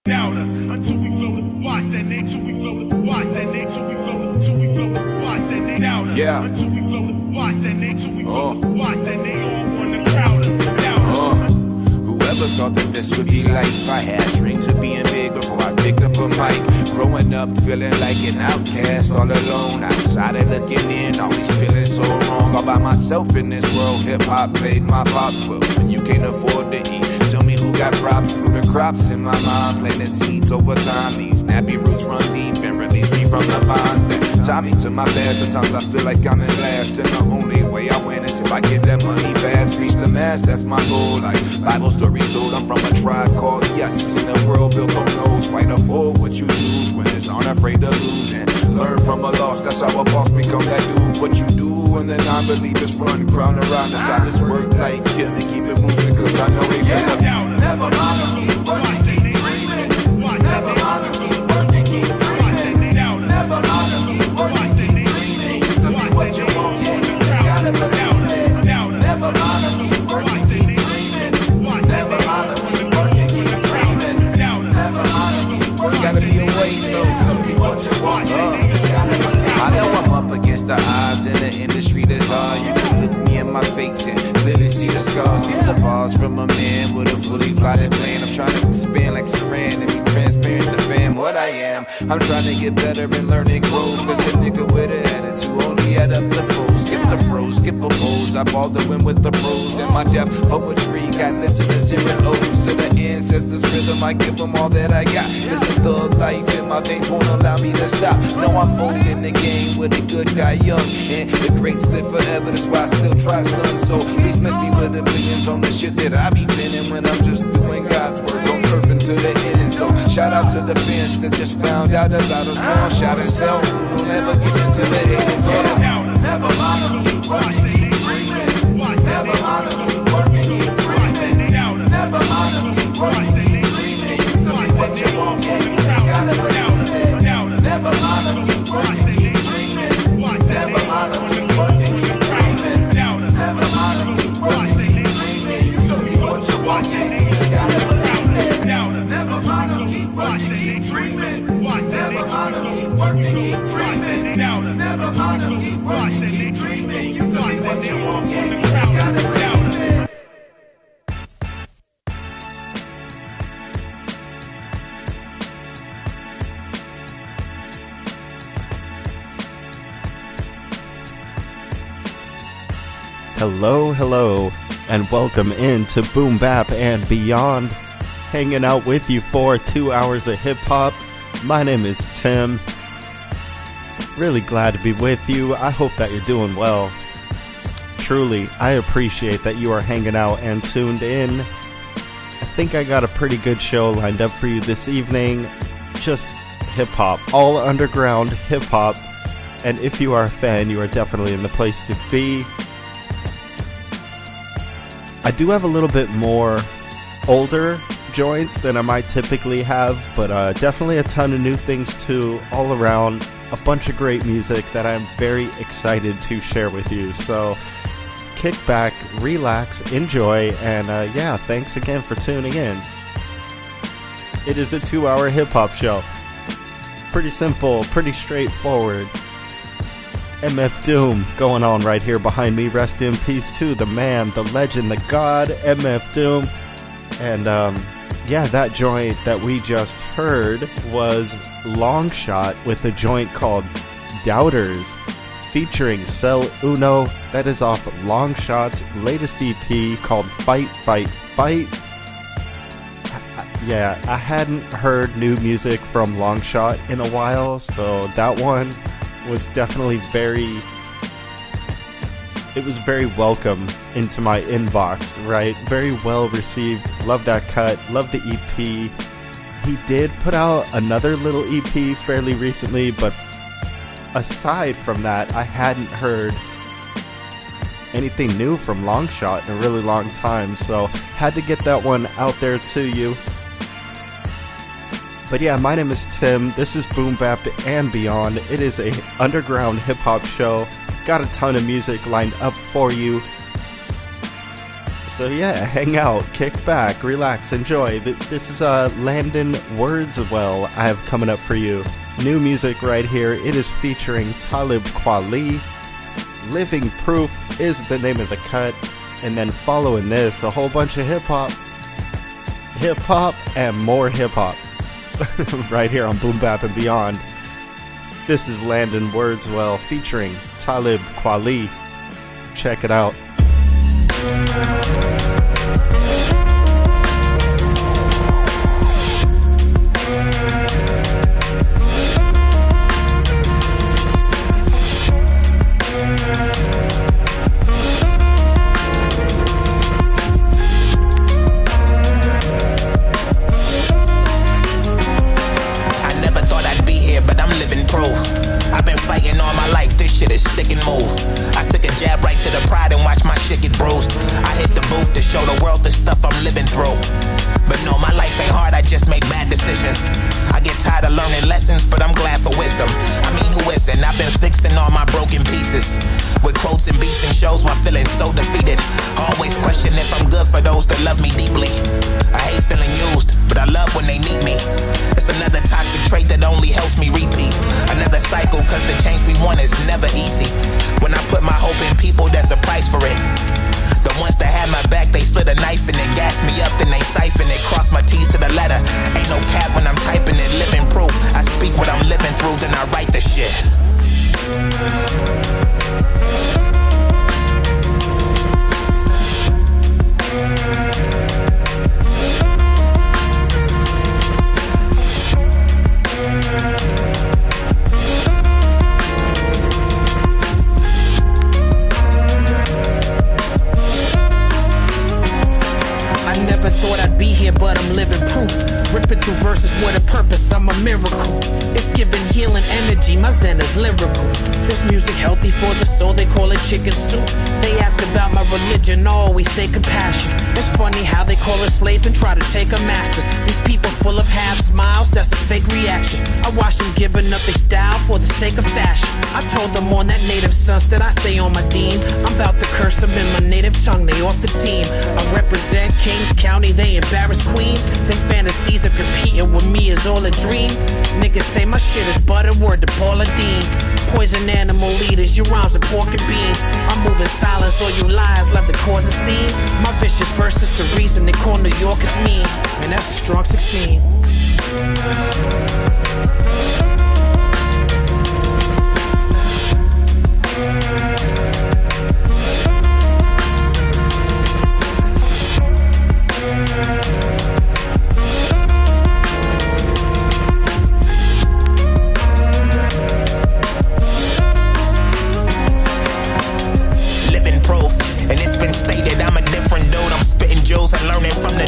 Doubt us until we blow the spot. Then they till we blow the spot. Then they till we blow the till we blow the spot. Then they doubt us until we blow the spot. Then they till we blow the spot. Then they all wanna crowd us. Doubt us. Whoever thought that this would be life? I had dreams of being big before I picked up a mic. Growing up feeling like an outcast, all alone, outside of looking in, always feeling so wrong. All by myself in this world, hip-hop played my pops. But when you can't afford to eat, tell me who got props. Grew the crops in my mind, planting seeds over time. These snappy roots run deep and release me from the bonds that tie me to my past. Sometimes I feel like I'm in last, and the only way I win is if I get that money fast. Reach the mass, that's my goal. Like Bible stories told, I'm from a tribe called Yes. In a world built on those, fight or for what you choose. Winners aren't afraid to lose and learn from a loss. That's how a boss become that dude. What you do when the non-believers front, crown around us. I just work like him and keep it moving, cause I know they better. Never mind, I'll keep working, keep dreaming. Never mind, I'll keep working, keep dreaming. Never mind, I'll keep working, keep dreaming. You can be what you want, yeah, you just gotta believe it. Never mind, I'll keep working, keep dreaming. Never mind, I'll keep working, keep dreaming. Never mind, I'll keep working, gotta be awake, though. You can be what you want, yeah, you just gotta believe it. I know I'm up against the odds in the industry that's hard. You can look me in my face and clearly see the scars. These are bars from a man with a fully plotted plan. I'm trying to expand like Saran and be transparent to fam what I am. I'm trying to get better and learn and grow, cause a nigga with an attitude only add up the foes. Skip the froze, skip a pose. I ball the win with the pros. And my deaf poetry got listeners hearing O's to the ancestors' rhythm. I give them all that I got, cause the thug life in my veins won't allow me to stop. No, I'm old in the game with a good guy young, and the greats live forever, that's why I still try, son. So please miss me with opinions on the shit that I be pinning when I'm just doing God's work on earth until the end. And so shout out to the fans that just found out about us. Longshot and Shem, we'll never get into the haters. Never mind, I'll keep working, keep dreaming. Never mind, I'll keep working, keep dreaming. Never mind, I'll keep working, keep dreaming. You can be what you want, yeah, you just gotta believe it. Never mind, I'll keep working, keep dreaming. Never mind, I'll keep working, keep dreaming. Never mind, I'll keep working, keep dreaming. You can be what you want, yeah, you just gotta believe it. Never mind, I'll keep working, keep dreaming. Never mind, I'll keep working, keep dreaming. Never mind, I'll keep working, keep dreaming. You can be what you want, yeah, you just gotta believe it. Hello, and welcome into Boom Bap and Beyond. Hanging out with you for 2 hours of hip-hop. My name is Tim. Really glad to be with you. I hope that you're doing well. Truly, I appreciate that you are hanging out and tuned in. I think I got a pretty good show lined up for you this evening. Just hip-hop, all underground hip-hop. And if you are a fan, you are definitely in the place to be. I do have a little bit more older joints than I might typically have, but definitely a ton of new things too, all around. A bunch of great music that I'm very excited to share with you. So kick back, relax, enjoy, and yeah, thanks again for tuning in. It is a 2-hour hip-hop show. Pretty simple, pretty straightforward. MF Doom going on right here behind me. Rest in peace to the man, the legend, the god, MF Doom. And yeah, that joint that we just heard was Longshot with a joint called Doubters featuring Cell Uno. That is off Longshot's latest EP called Fight, Fight, Fight. Yeah, I hadn't heard new music from Longshot in a while, so that one was definitely very welcome into my inbox, right? Very well received. Love that cut. Love the EP. He did put out another little EP fairly recently, but aside from that, I hadn't heard anything new from Longshot in a really long time, so had to get that one out there to you. But yeah, my name is Tim. This is Boom Bap and Beyond. It is a underground hip-hop show. Got a ton of music lined up for you. So yeah, hang out, kick back, relax, enjoy. This is Landon Wordswell I have coming up for you. New music right here. It is featuring Talib Kweli. Living Proof is the name of the cut. And then following this, a whole bunch of hip-hop, and more hip-hop. Right here on Boom Bap and Beyond. This is Landon Wordswell featuring Talib Kweli. Check it out. I've been fighting all my life, this shit is stick and move. I took a jab right to the pride and watched my shit get bruised. I hit the booth to show the world the stuff I'm living through. But no, my life ain't hard, I just make bad decisions. I get tired of learning lessons, but I'm glad for wisdom. I mean, who isn't? I've been fixing all my broken pieces with quotes and beats and shows while feeling so defeated. Always question if I'm good for those that love me deeply. I hate feeling used, but I love when they need me. It's another toxic trait that only helps me repeat. Another cycle, cause the change we want is never easy. When I put my hope in people, there's a price for it. The ones that had my back, they slid a knife and it gassed me up, then they siphoned it. Crossed my T's to the letter. Ain't no cap when I'm typing it, living proof. I speak what I'm living through, then I write the shit. Thought I'd be here, but I'm living proof. Ripping through verses with a purpose, I'm a miracle. It's giving healing energy, my zen is lyrical. This music healthy for the soul, they call it chicken soup. They ask about my religion, I always say compassion. It's funny how they call us slaves and try to take our masters. These people full of half smiles, that's a fake reaction. I watch them giving up their style for the sake of fashion. I told them on that native sons that I stay on my dean. I'm about to curse them in my native tongue, they off the team. I represent Kings County, they embarrass Queens. Them fantasies of competing with me is all a dream. Niggas say my shit is butterword to Paula Dean. Poison animal leaders, your rhymes are pork and beans. I'm moving silence, all you lies love to cause a scene. My vicious verse is the reason they call New Yorkers mean. And that's a strong 16.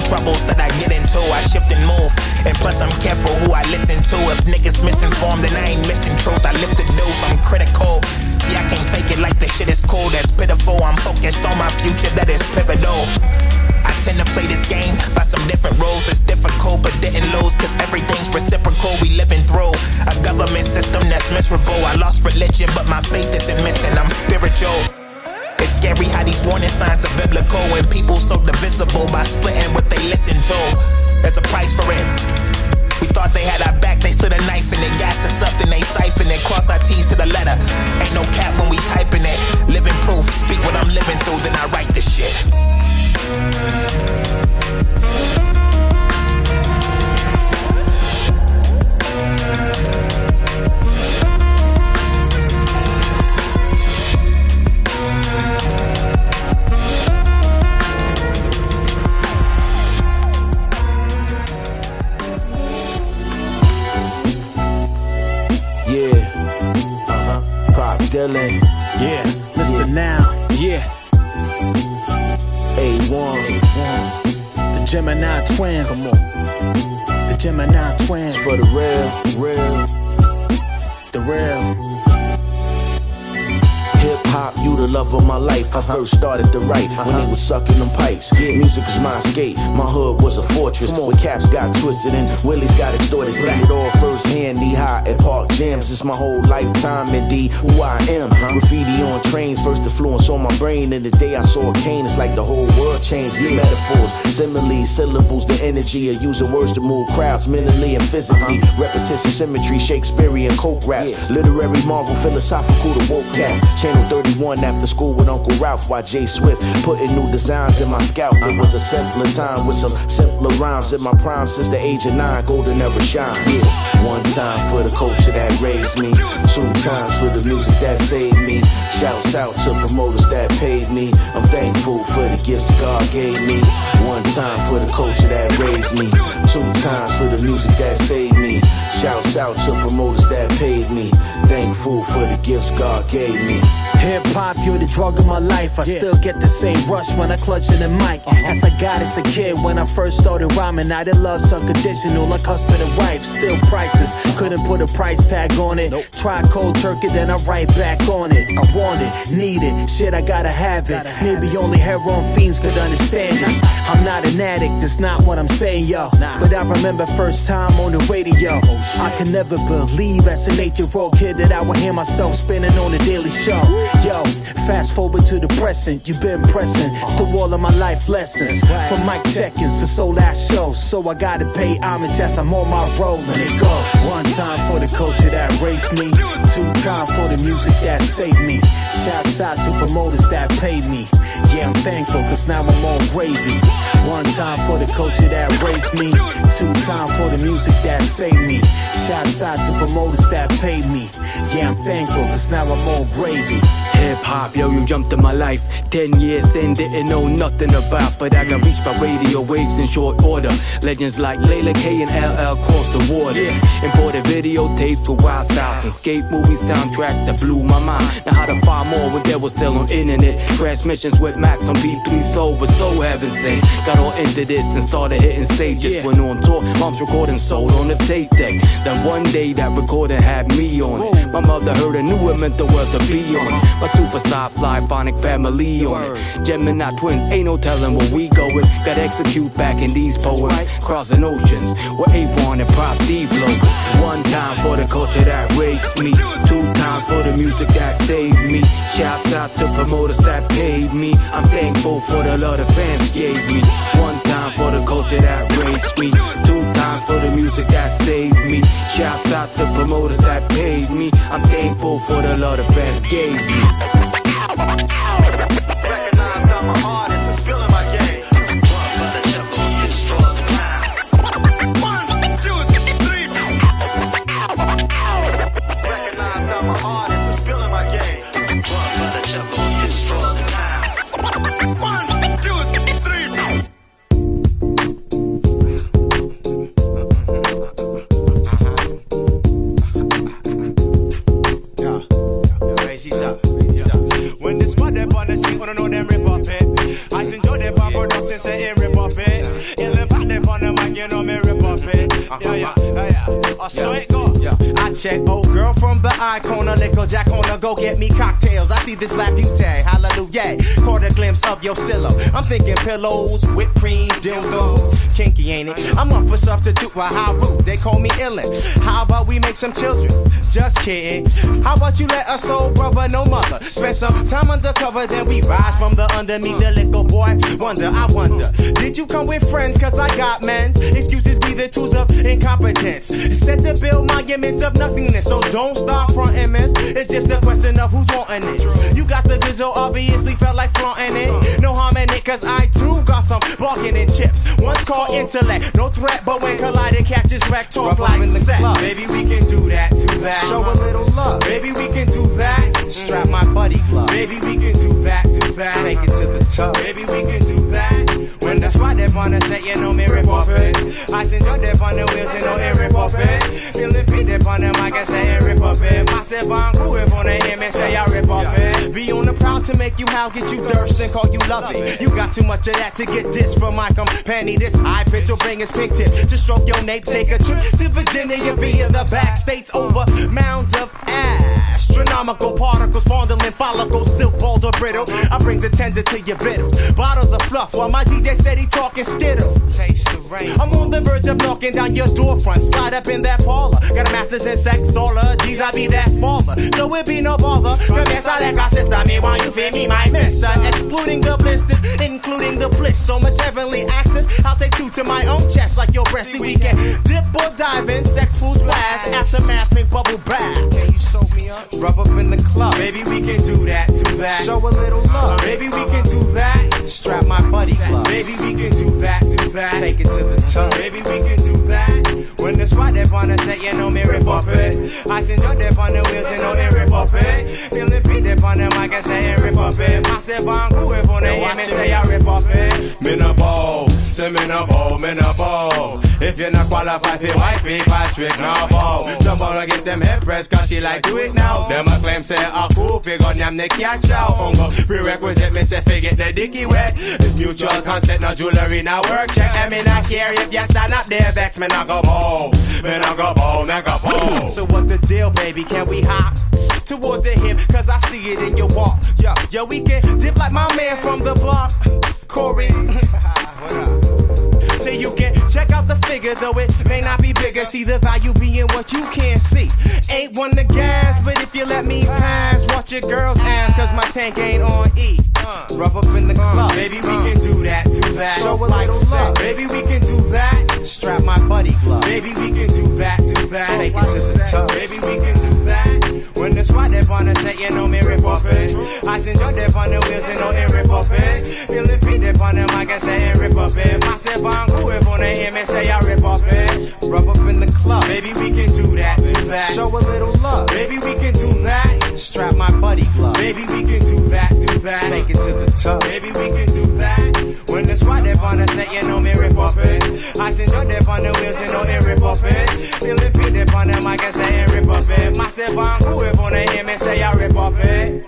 Troubles that I get into, I shift and move. And plus I'm careful who I listen to. If niggas misinformed, then I ain't missing truth. I lift the deuce, I'm critical. See, I can't fake it like the shit is cool. That's pitiful, I'm focused on my future, that is pivotal. I tend to play this game by some different rules. It's difficult, but didn't lose, cause everything's reciprocal. We living through a government system that's miserable. I lost religion, but my faith isn't missing, I'm spiritual. It's scary how these warning signs are biblical and people so divisible by splitting what they listen to. There's a price for it. We thought they had our back, they slid a knife and they gas us up, then they siphon it. Cross our T's to the letter. Ain't no cap when we typing it. Living proof, speak what I'm living through, then I write this shit. Illin. Yeah, Mr. Now. Yeah. A1. The Gemini twins. Come on. The Gemini twins. It's for the real. The real. Hip Hop, you the love of my life. I first started to write when they was sucking them pipes. Music was my escape. My hood was a fortress where caps got twisted and Willies got extorted. Seen it all firsthand, knee high at park jams. It's my whole lifetime, indeed, who I am. Graffiti on trains, first influence on my brain. And the day I saw Kane, it's like the whole world changed. The metaphors, similes, syllables, the energy of using words to move crowds mentally and physically. Repetition, symmetry, Shakespearean coke raps. Literary marvel, philosophical to woke cats. Channel 31 after school with Uncle Ralph. While J Swift putting new designs in my scalp. It was a simpler time with some simpler rhymes. In my prime since the age of 9, golden ever shine. One time for the culture that raised me. 2 times for the music that saved me. Shouts out to promoters that paid me. I'm thankful for the gifts God gave me. 1 time for the culture that raised me. 2 times for the music that saved me. Shouts out to promoters that paid me. Thankful for the gifts God gave me. Hip hop, you're the drug of my life. I still get the same rush when I clutch in the mic. As I got as a kid when I first started rhyming, I did love unconditional like husband and wife. Still priceless, couldn't put a price tag on it. Try cold turkey, then I right back on it. I want it, need it, shit I gotta have it. Maybe only heroin fiends could understand it. I'm not an addict, that's not what I'm saying, yo. But I remember first time on the radio. I can never believe as an 8-year-old kid that I would hear myself spinning on the Daily Show. Yo, fast forward to the present, you've been pressing through all of my life lessons. From mic check-ins to SoLaRfIvE shows. So I gotta pay homage as I'm on my roll and it goes. 1 time for the culture that raised me. 2 times for the music that saved me. Shouts out to promoters that paid me. Yeah, I'm thankful cause now I'm on gravy. 1 time for the culture that raised me. 2 times for the music that saved me. Shouts out to promoters that paid me. Yeah, I'm thankful cause now I'm on gravy. Hip hop, yo, you jumped in my life. 10 years in, didn't know nothing about, but I got reached by radio waves in short order. Legends like Layla K and LL crossed the water. Imported videotapes with wild styles and skate movie soundtracks that blew my mind. Now how to find more when there was still on internet. Transmissions with Max on B3 Soul, but so heaven sent. Got all into this and started hitting stages. Went on tour, mom's recording sold on the tape deck. Then one day that recording had me on it. My mother heard and knew it meant the world to be on it. My super sci-fi phonic family on it. Gemini twins, ain't no telling where we going. Gotta execute back in these poems. Crossing oceans, with Awon and Prop D flow. 1 time for the culture that raised me. 2 times for the music that saved me. Shouts out to promoters that paid me. I'm thankful for the love the fans gave me. 1 time for the culture that raised me. 2 times for the music that saved me. Shouts out to promoters that paid me. I'm thankful for the love the fans gave me. Recognize how my artist is feeling my game. 1 for the simple, 2 for the time. 1, 2, 3. Recognize how my artist is feeling my game. 1 for the simple, 2 for the time. 1, 2, 3. When the squad up on the scene, wanna know them rip up it. I seen Joe them on production saying rip up it. Illin back them on the mic, you know me rip up it. Yeah. So it go. I check old girl from the icon, a liquor jack on the go get me cocktails. I see this Labutang, hallelujah. Caught a glimpse of your silhouette. I'm thinking pillows, whipped cream, dildos. Kinky, ain't it? I'm up for substitute while how rude. They call me Illin. How about we make some children? Just kidding. How about you let a soul brother, no mother, spend some time undercover, then we rise from the underneath the liquor boy. I wonder, did you come with friends? Cause I got men's. Excuses be the tools of incompetence. Set to build monuments of nothingness. So don't stop frontin', miss. It's just a question of who's wanting it. You got the gizzo, obviously felt like flaunting it. No harm in it, cause I too got some barking and chips. One's called intellect, no threat, but when collided, catches wreck, talk like sex. Baby, we can do that, show a little love. Baby, we can do that. Strap my buddy glove. Baby, we can do that. Take it to the top. Baby, we can do that. When the squad up on the set, you know me rip off it. I seen Joe up on the wheels, you know it rip off it. Illin P up on the mic, I say rip off it. I said Bongo if on the him and say I rip off it. Be on the proud to make you howl, get you thirst and call you love it. You got too much of that to get this from my companion. This high pitch will bring his pink tip. Just stroke your nape, take a trip to Virginia via the back states over mounds of astronomical particles fondling follicle, silk, bald or brittle. I bring the tender to your vittles. Bottles of fluff while my DJ steady talking skittle. Taste the rain. I'm on the verge of knocking down your door front. Slide up in that parlor. Got a master's in sex, all G's, I be that father. So it be no bother. Comienza like our sister, me want you feel me, my mister. Excluding the blisters, including the bliss. So much heavenly access, I'll take two to my own chest like your breast. See, we can dip or dive in, sex fools wise. Aftermath, make bubble bath. Can you soak me up? Rub up in the club. Baby, we can do that, do that. Show a little love. Baby, we can do that. Strap my buddy glove. Baby, we can do that, do that. Take it to the tongue. Baby, we can do that. When the squad they wanna say, you know me rip up it. I send you there on the wheels, you know me rip up it. Feeling beat there on the mic and say rip up it. Massive on cool if on the hear me say I rip up it. Me no bow, say me no bow, me no bow. If you're not qualified for wifey, Patrick no bow. Somebody get them head press cause she like do it now. Them a claim say a cool figure, them they catch out. Ungo prerequisite me say forget the dicky wet. It's mutual consent, no jewelry, no work check. And me not care if you stand up there vex. Me not go bow, me not go bow, me go bow. So what the deal, baby? Can we hop toward the hip? Cause I see it in your walk. Yo, we can dip like my man from the block, Corey. What up? So you can check out the figure, though it may not be bigger. See the value being what you can't see. Ain't one to gas, but if you let me pass, watch your girl's ass, cause my tank ain't on E. Rub up in the club. Baby, we can do that, do that. Show a little love. Baby, we can do that. Strap my buddy glove. Baby, we can do that, do that. Take it to the toe. Baby, we can do that. When the squad they wanna say, you know me rip up it. I send you there on the wheels, you know it rip up it. Feeling beat there on the mic and say rip up it. Massive on cool if on the hear me say I rip up it. Rub up in the club. Baby, we can do that, do that. Show a little love. Baby, we can do that. Strap my buddy glove. Baby, we can do that, do that. Take it to the toe. Baby, we can do that. When the squad they wanna say, you know me rip up it. I send you there on the wheels, you know it rip up it. Feeling beat there on the mic and say rip up it. Massive on cool if on the hear me say I rip up it.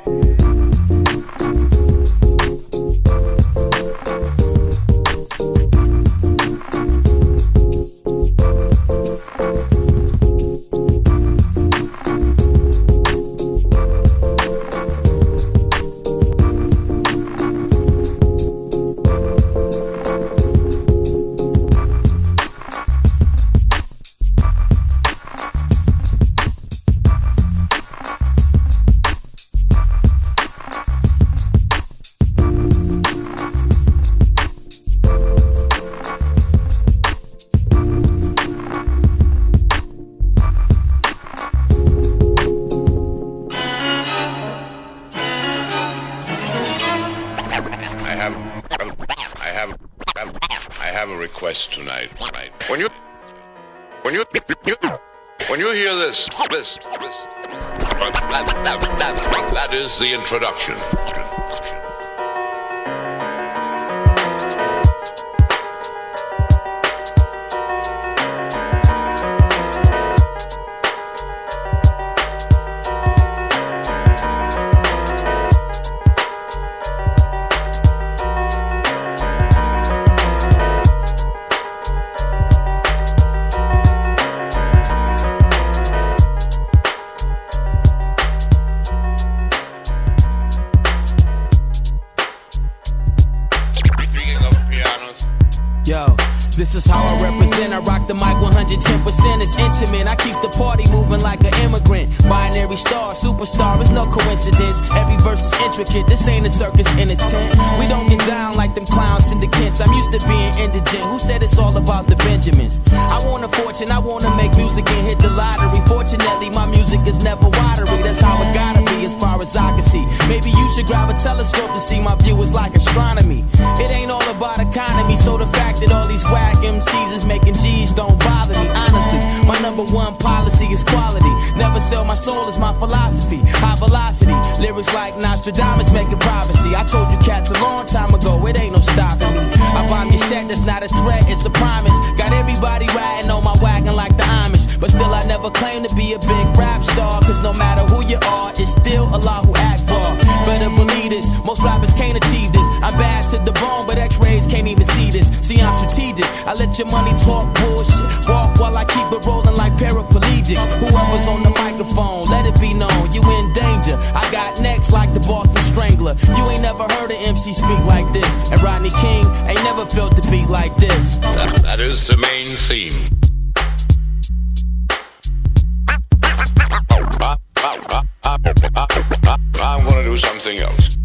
Tonight. When you hear this, that is the introduction. This is how I represent. I rock the mic 110%. It's intimate. I keep the party moving like an immigrant. Binary star, superstar, it's no coincidence. Every verse is intricate. This ain't a circus in a tent. We don't get down like them clowns in the Kents. I'm used to being indigent. Who said it's all about the Benjamins? I want a fortune. I want to make music and hit the lottery. Fortunately, my music is never watery. That's how it gotta be as far as I can see. Maybe you should grab a telescope to see my view is like astronomy. It ain't all about economy. So the fact that all these whack MCs is making G's don't bother me. Honestly, my number one policy is quality. Never sell my soul is my philosophy. High velocity, lyrics like Nostradamus making prophecy. I told you cats a long time ago, it ain't no stopping me. I bomb your set, that's not a threat, it's a promise. Got everybody riding on my wagon like the Amish. But still I never claim to be a big rap star. Cause no matter who you are, it's still Allah who Akbar. Better believe this, most rappers can't achieve this. I'm bad to the bone, but x-rays can't even see this. See, I'm strategic, I let your money talk bullshit. Walk while I keep it rolling like paraplegics. Whoever's on the microphone, let it be known, you in danger. I got next like the never heard an MC speak like this. And Rodney King ain't never felt the beat like this. That is the main theme. I'm gonna do something else.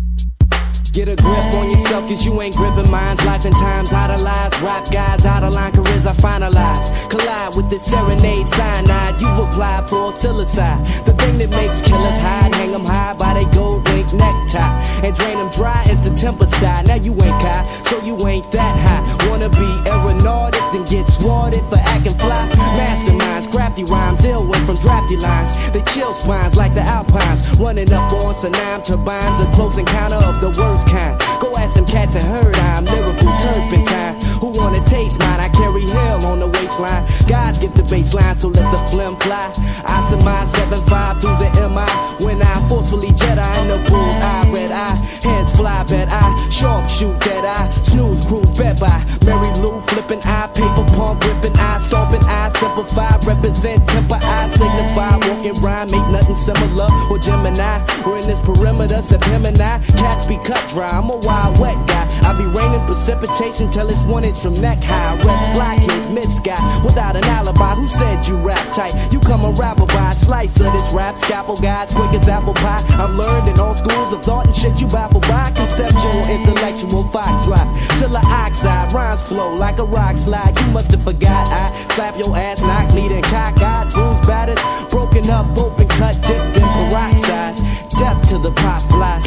Get a grip on yourself, cause you ain't gripping minds. Life and times idolized, rap guys out of line, careers I finalize. Collide with this serenade cyanide you've applied for psilocybin. The thing that makes killers hide, hang them high by they gold link necktie, and drain them dry into temper style. Now you ain't Kai, so you ain't that high. Wanna be aeronautic, then get swatted for acting fly. Masterminds, crafty rhymes, ill went from drafty lines. They chill spines like the Alpines, running up on Sanam turbines. A close encounter of the worst kind. Go ask some cats and heard I'm lyrical turpentine. Who wanna taste mine? I carry hell on the waistline. God give the baseline, so let the phlegm fly. I surmise 7-5 through the MI. When I forcefully Jedi in the bull's eye, red eye, heads fly, bet I sharp shoot that eye, snooze cruise bet by Mary Lou flipping eye, paper pump ripping eye, stomping eye, simplify, represent temper I signify, walking rhyme, make nothing similar or Gemini. We're in this perimeter, except him and I, cats be cut dry. I'm a wild wet guy. I be raining precipitation till it's 1 inch from neck high. Rest fly kids mid sky without an alibi. Who said you rap tight? You come and rapper by a slice of this rap. Scalpel guys quick as apple pie. I'm learned in all schools of thought and shit you baffle by. Conceptual, intellectual, fox lie. Silla oxide, rhymes flow like a rock slide. You must have forgot I slap your ass, knock, kneed and cockeyed, bruised, battered, broken up, open cut, dipped in peroxide. Death to the pop fly.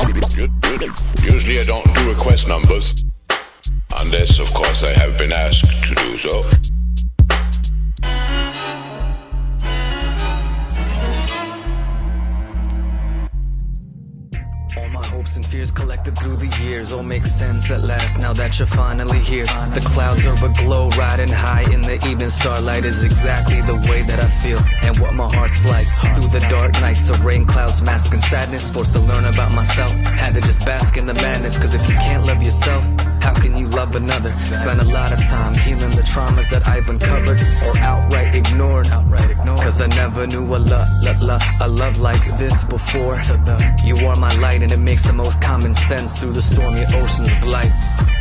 Usually I don't do request numbers, unless of course I have been asked to do so. All my hopes and fears collected through the years all make sense at last now that you're finally here. The clouds are aglow, riding high in the evening starlight is exactly the way that I feel and what my heart's like. Through the dark nights of rain clouds masking sadness, forced to learn about myself, had to just bask in the madness. Cause if you can't love yourself, how can you love another? Spend a lot of time healing the traumas that I've uncovered or outright ignored. Cause I never knew a love like this before. You are my light and it makes the most common sense through the stormy oceans of life.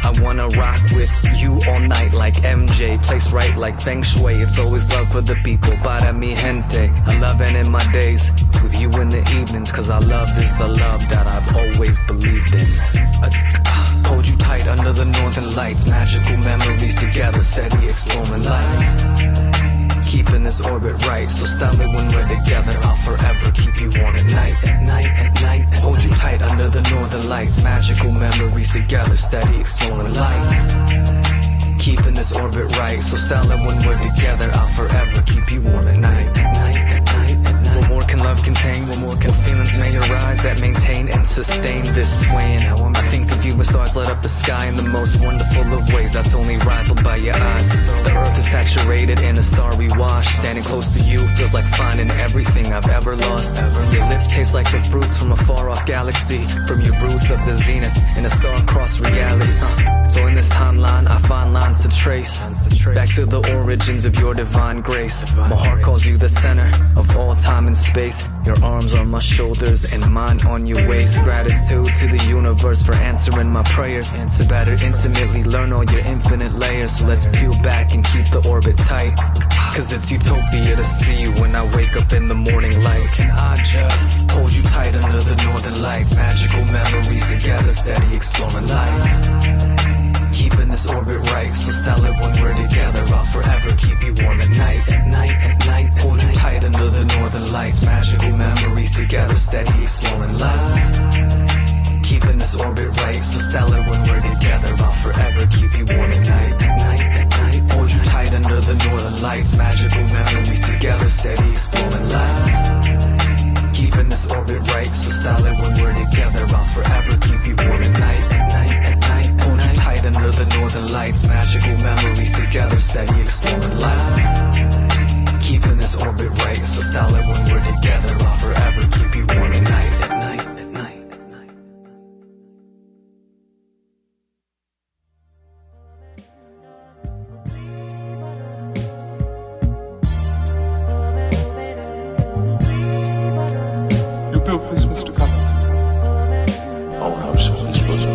I wanna rock with you all night like MJ, place right like Feng Shui. It's always love for the people, para mi gente. I love it in my days with you in the evenings, cause our love is the love that I've always believed in. Hold you tight under the northern lights, magical memories together, steady exploring light. Keeping this orbit right, so style it when we're together. I'll forever keep you warm at night, at night, at night. Hold you tight under the northern lights, magical memories together, steady exploring light. Keeping this orbit right, so style it when we're together. I'll forever keep you warm at night, at night, at night, at night. What more can love contain? What more can feelings may arise that maintain and sustain this swaying? I think of you as stars light up the sky in the most wonderful of ways that's only rivaled by your eyes. The earth is saturated in a starry wash. Standing close to you feels like finding everything I've ever lost. Your lips taste like the fruits from a far off galaxy, from your roots of the zenith in a star-crossed reality. So in this timeline I find lines to trace back to the origins of your divine grace. My heart calls you the center of all time and space. Your arms on my shoulders and mine on your waist. Gratitude to the universe for answering my prayers, to better intimately learn all your infinite layers. So let's peel back and keep the orbit tight, cause it's utopia to see you when I wake up in the morning light. Can I just hold you tight under the northern lights, magical memories together, steady exploring light. Keeping this orbit right, so style it when we're together. I'll forever keep you warm at night, at night, at night. Hold you tight under the northern lights, magical memories together, steady exploring light. Keeping this orbit right, so style it when we're together. I'll forever keep you warm at night, at night, at night. Hold you tight under the northern lights, magical memories together, steady exploring light. Keeping this orbit right, so style it when we're together. I'll forever keep you warm at night, at night, at night. Hold you tight under the northern lights, magical memories together, steady exploring light. Keeping this orbit right, so style it when we're together. I'll forever keep you warm at night, at night, at night. You built this, Mr. Cummings? Oh, no, sir. This was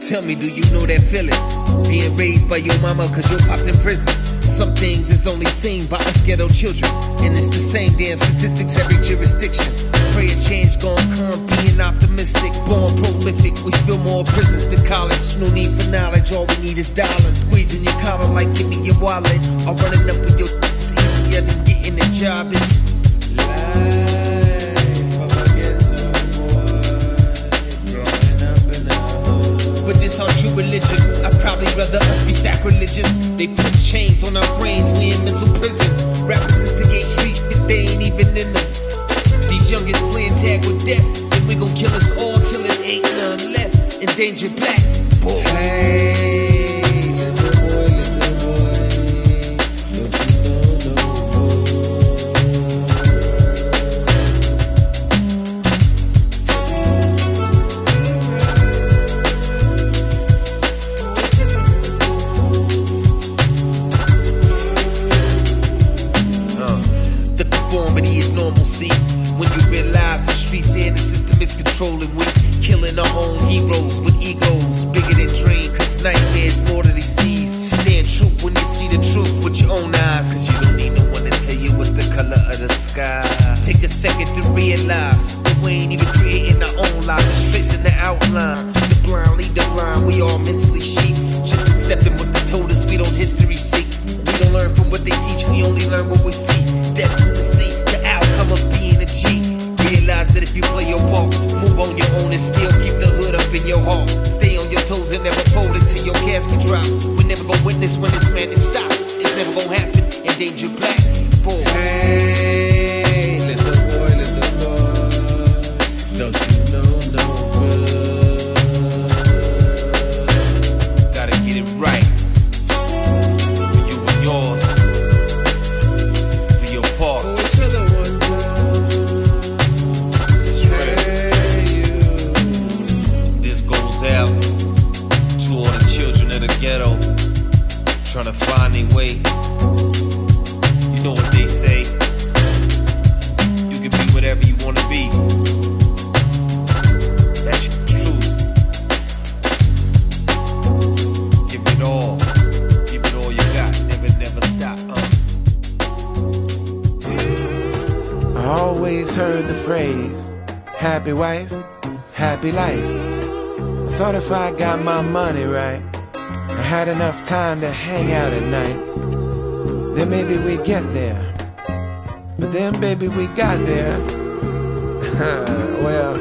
Tell me, do you know that feeling? Being raised by your mama cause your pop's in prison. Some things is only seen by us ghetto children, and it's the same damn statistics every jurisdiction. Pray a change gon' come, being optimistic. Born prolific, we fill more prisons than college. No need for knowledge, all we need is dollars. Squeezing your collar like give me your wallet. Or running up with your it's easier than getting a job. It's life of a ghetto boy, growing up in the hood. But this our true religion, I'd probably rather us be sacrilegious. They put chains on our brains, we in mental prison. Rappers instigate street shit, they ain't even in them. These youngins playing tag with death, and we gon' kill us all till it ain't none left. Endangered black boy. Hey, little boy, don't you know no more? The conformity is normalcy. When you realize the streets and the system is controlling, we killing our own heroes with egos bigger than dreams. Cause nightmares more than he sees. Stand true when you see the truth with your own eyes. Cause you don't need no one to tell you what's the color of the sky. Take a second to realize that we ain't even creating our own lives, just tracing the outline. The blind lead the blind, we all mentally sheep. Just accepting what they told us, we don't history seek. We don't learn from what they teach, we only learn what we see. Destined to see the outcome of being a G. Realize that if you play your part, move on your own and still keep the hood up in your heart. Stay on your toes and never fold until your casket drop. We never gon' witness when this madness stops. It's never gon' happen. Endangered black boy. Hey, little boy, don't you know no good? Gotta get it right for you and yours. For your part. For each other one time. This goes out to all the children of the ghetto trying to find their way. You know what they say, you can be whatever you want to be. That's true. Give it all you got. Never stop. I always heard the phrase, happy wife, happy life. I thought if I got my money right, I had enough time to hang out at night, then maybe we'd get there. But then baby we got there. Well,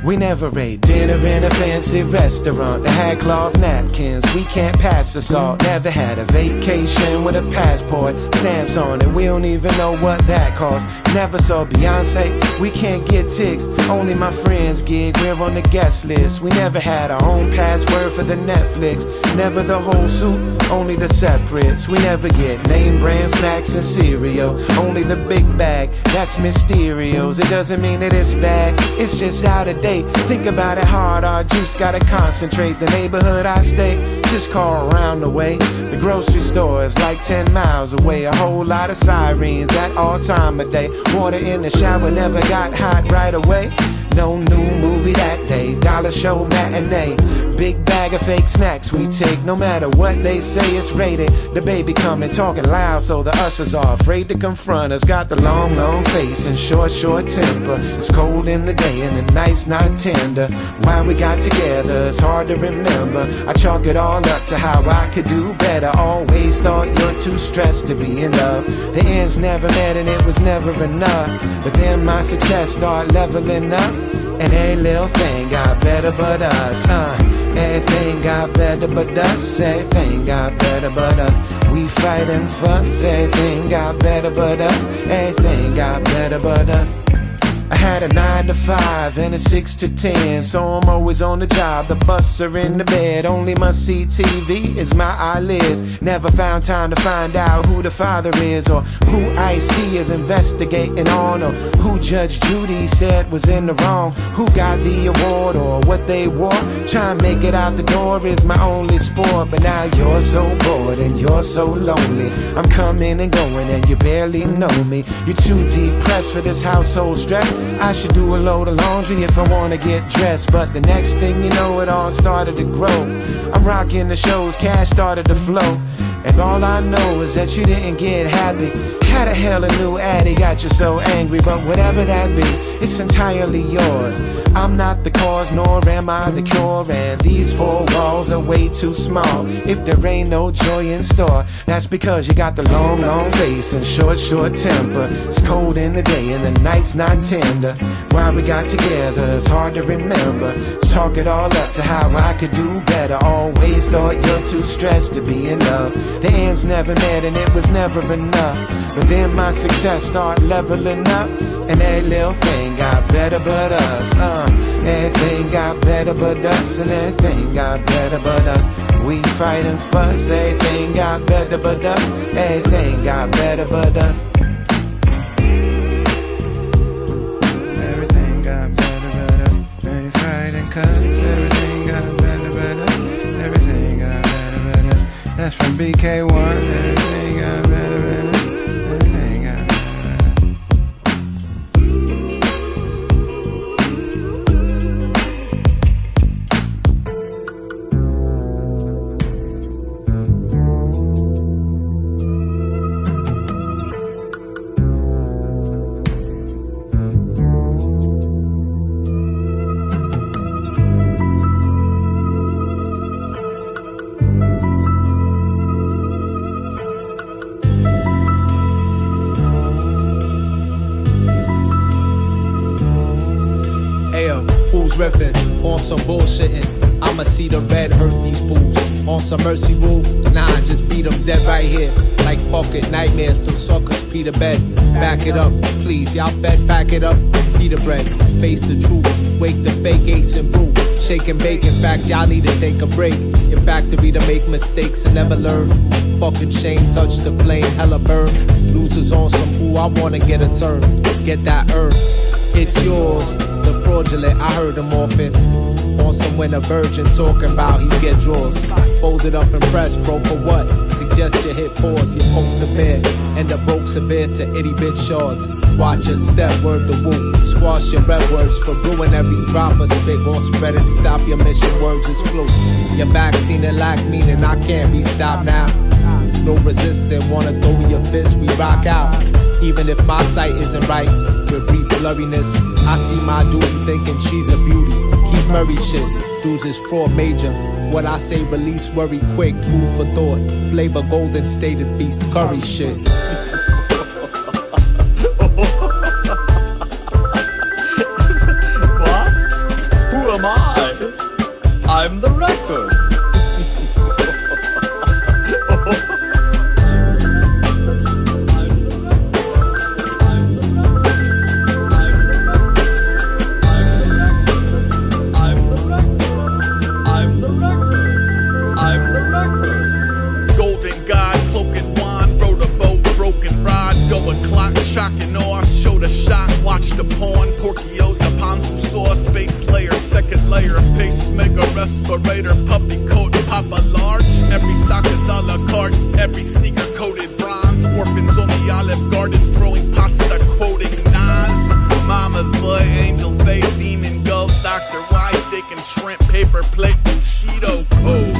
we never ate dinner in a fancy restaurant that had cloth napkins. We can't pass the salt. Never had a vacation with a passport, stamps on it. We don't even know what that cost. Never saw Beyonce. We can't get tics. Only my friends gig. We're on the guest list. We never had our own password for the Netflix. Never the whole soup, only the separates. We never get name brand snacks and cereal. Only the big bag, that's Mysterios. It doesn't mean that it's bad, it's just out of date. Think about it hard, our juice gotta concentrate. The neighborhood I stay, just call around the way. The grocery store is like 10 miles away. A whole lot of sirens at all time of day. Water in the shower never got hot right away. No new movie that day, dollar show matinee. Big bag of fake snacks we take, no matter what they say it's rated. The baby coming talking loud, so the ushers are afraid to confront us. Got the long face and short temper. It's cold in the day and the night's not tender. Why we got together, it's hard to remember. I chalk it all up to how I could do better. Always thought you're too stressed to be in love. The ends never met and it was never enough. But then my success started leveling up, and every little thing got better but us. Everything got better but us. Everything got better but us. We fight and fuss. Everything got better but us. Everything got better but us. I had a 9 to 5 and a 6 to 10, so I'm always on the job. The busts are in the bed, only my CTV is my eyelids. Never found time to find out who the father is, or who Ice-T is investigating on, or who Judge Judy said was in the wrong, who got the award or what they wore. Trying to make it out the door is my only sport, but now you're so bored and you're so lonely. I'm coming and going and you barely know me. You're too depressed for this household stress. I should do a load of laundry if I wanna get dressed. But the next thing you know, it all started to grow. I'm rocking the shows, cash started to flow. And all I know is that you didn't get happy. How the hell a new addy got you so angry? But whatever that be, it's entirely yours. I'm not the cause, nor am I the cure. And these four walls are way too small. If there ain't no joy in store, that's because you got the long, long face and short, short temper. It's cold in the day and the night's not tender. Why we got together, it's hard to remember. Chalk it all up to how I could do better. Always thought you're too stressed to be in love. The ends never met and it was never enough. But then my success started leveling up, and that little thing got better but us. Everything got better but us, and everything got better but us. We fight and fuss, everything got better but us. Everything got better but us. Everything got better but us. We fight and cuss, everything got better but us. Everything got better but us. That's from BK1. Everything got better but us. Ripping on some bullshitting. I'ma see the red hurt these fools. On some mercy rule, nah, just beat them dead right here. Like bucket nightmares, so suckers be to bed. Back it up, please, y'all bet, pack it up. Be the bread, face the truth, wake the fake ace and brew. Shake and bake, in fact, y'all need to take a break. Your factory to make mistakes and never learn. Fucking shame, touch the flame, hella burn. Losers on some ooh, I wanna get a turn. Get that earn. It's yours, the fraudulent, I heard him often. On some winter virgin talking about he get draws. Folded up and pressed, bro, for what? Suggest you hit pause, you poke the bear. End up broke severe to itty bit shards. Watch your step, word the woo. Squash your red words for brewing every drop of spit. Gon' spread and stop your mission, words just flew. Your vaccine and lack meaning I can't be stopped now. No resisting, wanna throw your fist, we rock out. Even if my sight isn't right, with brief blurriness, I see my duty thinking she's a beauty. Keith Murray shit, dudes is fraud major. What I say release worry quick, food for thought. Flavor golden stated feast, curry shit. What? Who am I? I'm the record. Shocking off, show the shot, watch the porn. Porkios, a Ponzu sauce, base layer, second layer, pacemaker, respirator, puppy coat, papa large. Every sock is a la carte, every sneaker coated bronze. Orphans on the Olive Garden, throwing pasta, quoting Nas. Mama's boy, angel face, demon goat, Dr. Wise, steak and shrimp, paper plate, Bushido code.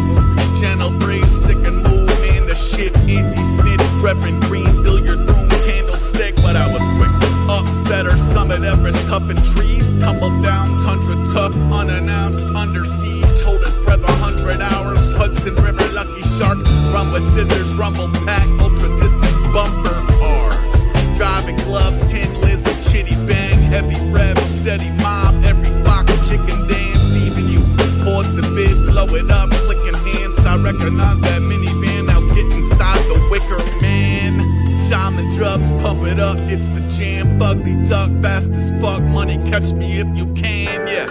Channel 3, stick and move, man, the shit, anti-snitch, reppin' green, billiard room, candlestick, but I was quick. Upsetter, summit Everest, cupping trees, tumble down, tundra tough, unannounced, under siege, hold his breath 100 hours, Hudson River, Lucky Shark, run with scissors, rumble pack, ultra distance, bumper cars, driving gloves, 10 lizard, chitty bang, heavy rev, steady mob, every fox, chicken dance, even you, pause the vid, blow it up, clicking hands, I recognize that minivan, now get inside the wicker man. Shaman drums, pump it up, it's the jam. Bugly duck, fast as fuck. Money, catch me if you can, yeah.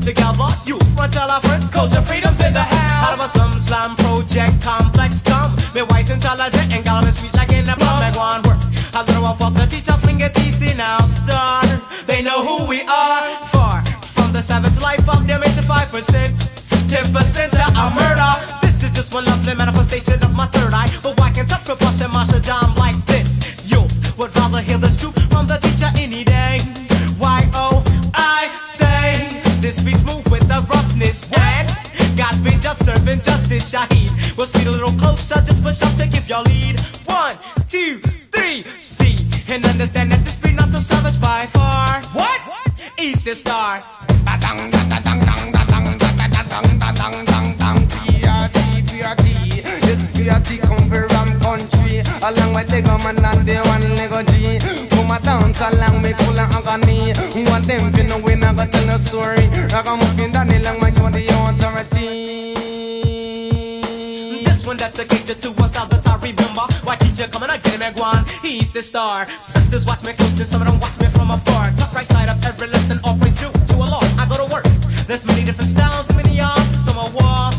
together, you front tell our friend, culture freedom's in the house. Out of a slum slam project complex come. Me wise intelligent and got me sweet like in the plum. Make one work. A little one for the teacher, fling a TC now start. They know who we are. Far from the savage life of them 85%. 10% to a murder. This is just one lovely manifestation of my third eye. But why can't tough bust and master jam like this? Youth would rather hear the truth from the teacher any day. Why oh I say this be smooth with the roughness and God's been just serving justice. Shaheed will speed a little closer, just push up to give your lead. 1, 2, 3, see and understand that this be not so savage by far. What? Easy star. P.U.R.E, this P.U.R.E come from country. Along with the government and the one Lego G. Come a dance along me full of agony. One them fi know we never tell a story. Ragamuffin Danny lang my the authority. This one dedicated to one style that I remember. Why teacher coming again, me guan? He's a star. Sisters watch me close, and some of them watch me from afar. Top right side of every lesson, always due to a Lord. I go to work. There's many different styles, many artists come a war.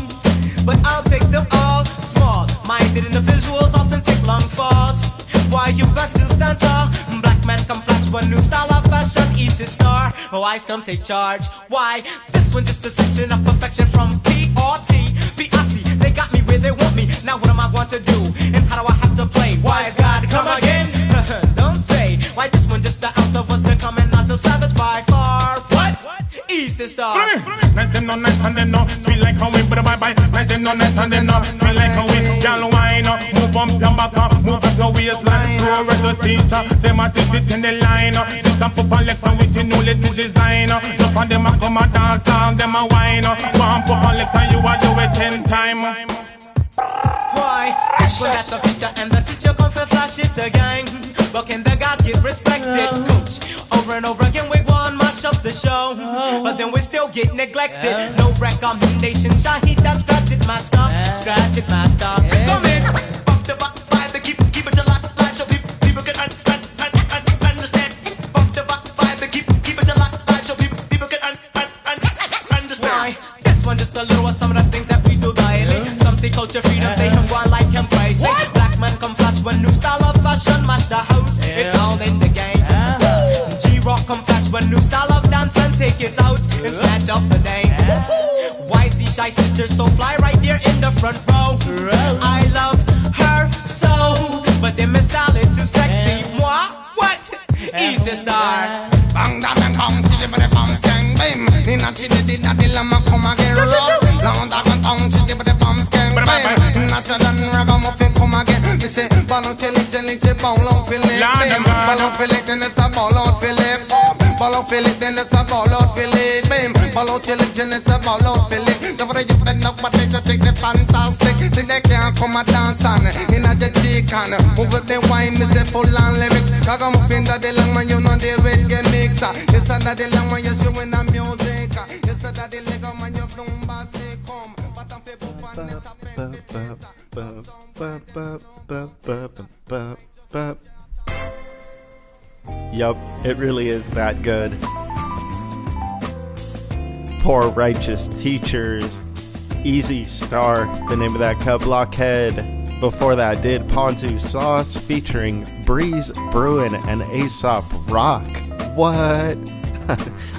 But I'll take them all. Small-minded individuals often take long falls. Why you best to stand tall? Black man come flash one new style of fashion. Easy star, wise come take charge. Why? This one just a section of perfection from P.U.R.E. P.I.C. They got me where they want me. Now what am I going to do? And how do I have to play? Wise God, come again? Don't say. Why this one just the ounce of us they're coming out of savage by far. What? Easy star. Nice them no nice and them no sweet like how we but bye bye. Nice them no nice and them no sweet like how we y'all wine up, move up, come back up, move up your waistline. Pro wrestlers teacher, them a take it in the line. This a pop Alex and with the new latest design. No for them a come a dance and them a wine. One pop Alex and you a do it 10 times. Why? This one that's a picture and the teacher come for flash it again. But can the God get respected? Coach, over and over again we won mash up the show. But then we still get neglected. No recommendation, Shaheed that scratch it master. Scratch it master. Come in. Bump the vibe, keep it alive so people can understand. Bump the vibe, keep it alive so people can understand. Why? This one just a little of some of the things that we do daily. Some say culture freedom, say him one like him crazy. Black man come flash one new style of fashion, match the house. It's all in the game. G-Rock come flash one new style of dance and take it out and snatch up the name. Why see shy sisters so fly right there in the front row? I love her so, but them is style it too sexy. Moi, what? Easy star. Bang da bang bang, chili but the bomb gang bam. Nina chili did that the lama come again rough. Long da bang bang, chili but the bomb gang bam. Natural and ragamuffin come again. Me say, ballon chili say ballon fillet. Ballon fillet then it's a ballon fillet. Ballon fillet then it's a ballon fillet. Bam, ballon chili then it's a ballon fillet. Don't worry you friend up but they just take the fantastic. Think they can't come a dance on in a jet chicken. Over the wine me say full on lyrics. Ragamuffin da the long man you know the red game mixer. Yes that the long man you showing the music. Yes that the Lego man you bloom basket come. But I'm fe pop on the top end. Yup, it really is that good. Poor Righteous Teachers, Easy Star, the name of that cut. Blockhead, before that did Ponzu Sauce featuring Breeze, Brewin, and Aesop Rock. What?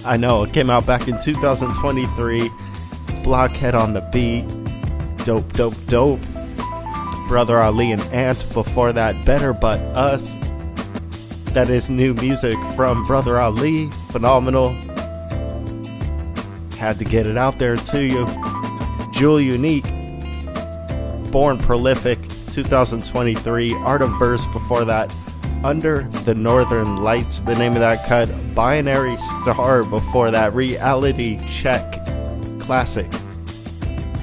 I know, it came out back in 2023. Blockhead on the beat. Dope, dope, dope. Brother Ali and Ant before that, Better But Us. That is new music from Brother Ali. Phenomenal. Had to get it out there to you. JuleUnique, Born Prolific, 2023. Art of Verse before that. Under the Northern Lights, the name of that cut. Binary Star before that. Reality Check. Classic.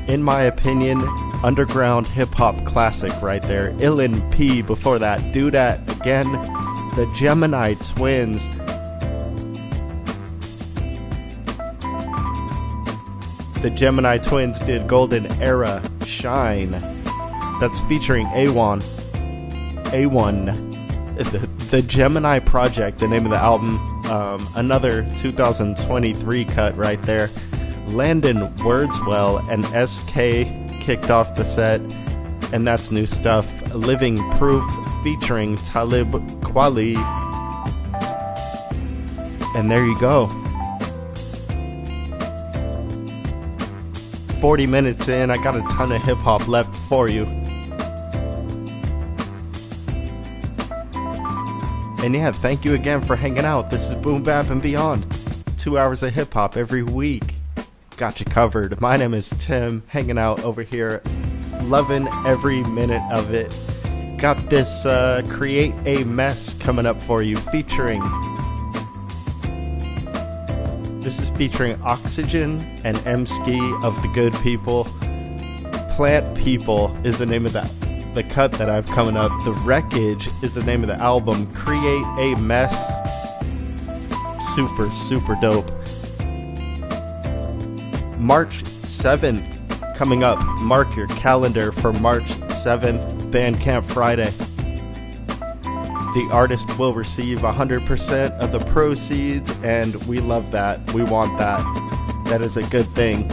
In my opinion, underground hip-hop classic right there. Illin P before that. Doodat again. The Gemini Twins. The Gemini Twins did Golden Era Shine. That's featuring Awon. The Gemini Project, the name of the album. Another 2023 cut right there. Landon, Wordswell, and SK kicked off the set, and that's new stuff. Living Proof featuring Talib, Kweli, and there you go. 40 minutes in, I got a ton of hip-hop left for you. And yeah, thank you again for hanging out. This is Boom Bap and Beyond. 2 hours of hip-hop every week. Got you covered. My name is Tim, hanging out over here, loving every minute of it. Got this Create a Mess coming up for you, featuring... This is featuring Oxygen and Emskee of The Good People. Plant People is the name of the cut that I've coming up. The Wreckage is the name of the album. Create a Mess. Super, super dope. March 7th coming up. Mark your calendar for March 7th, Bandcamp Friday. The artist will receive 100% of the proceeds, and we love that. We want that. That is a good thing.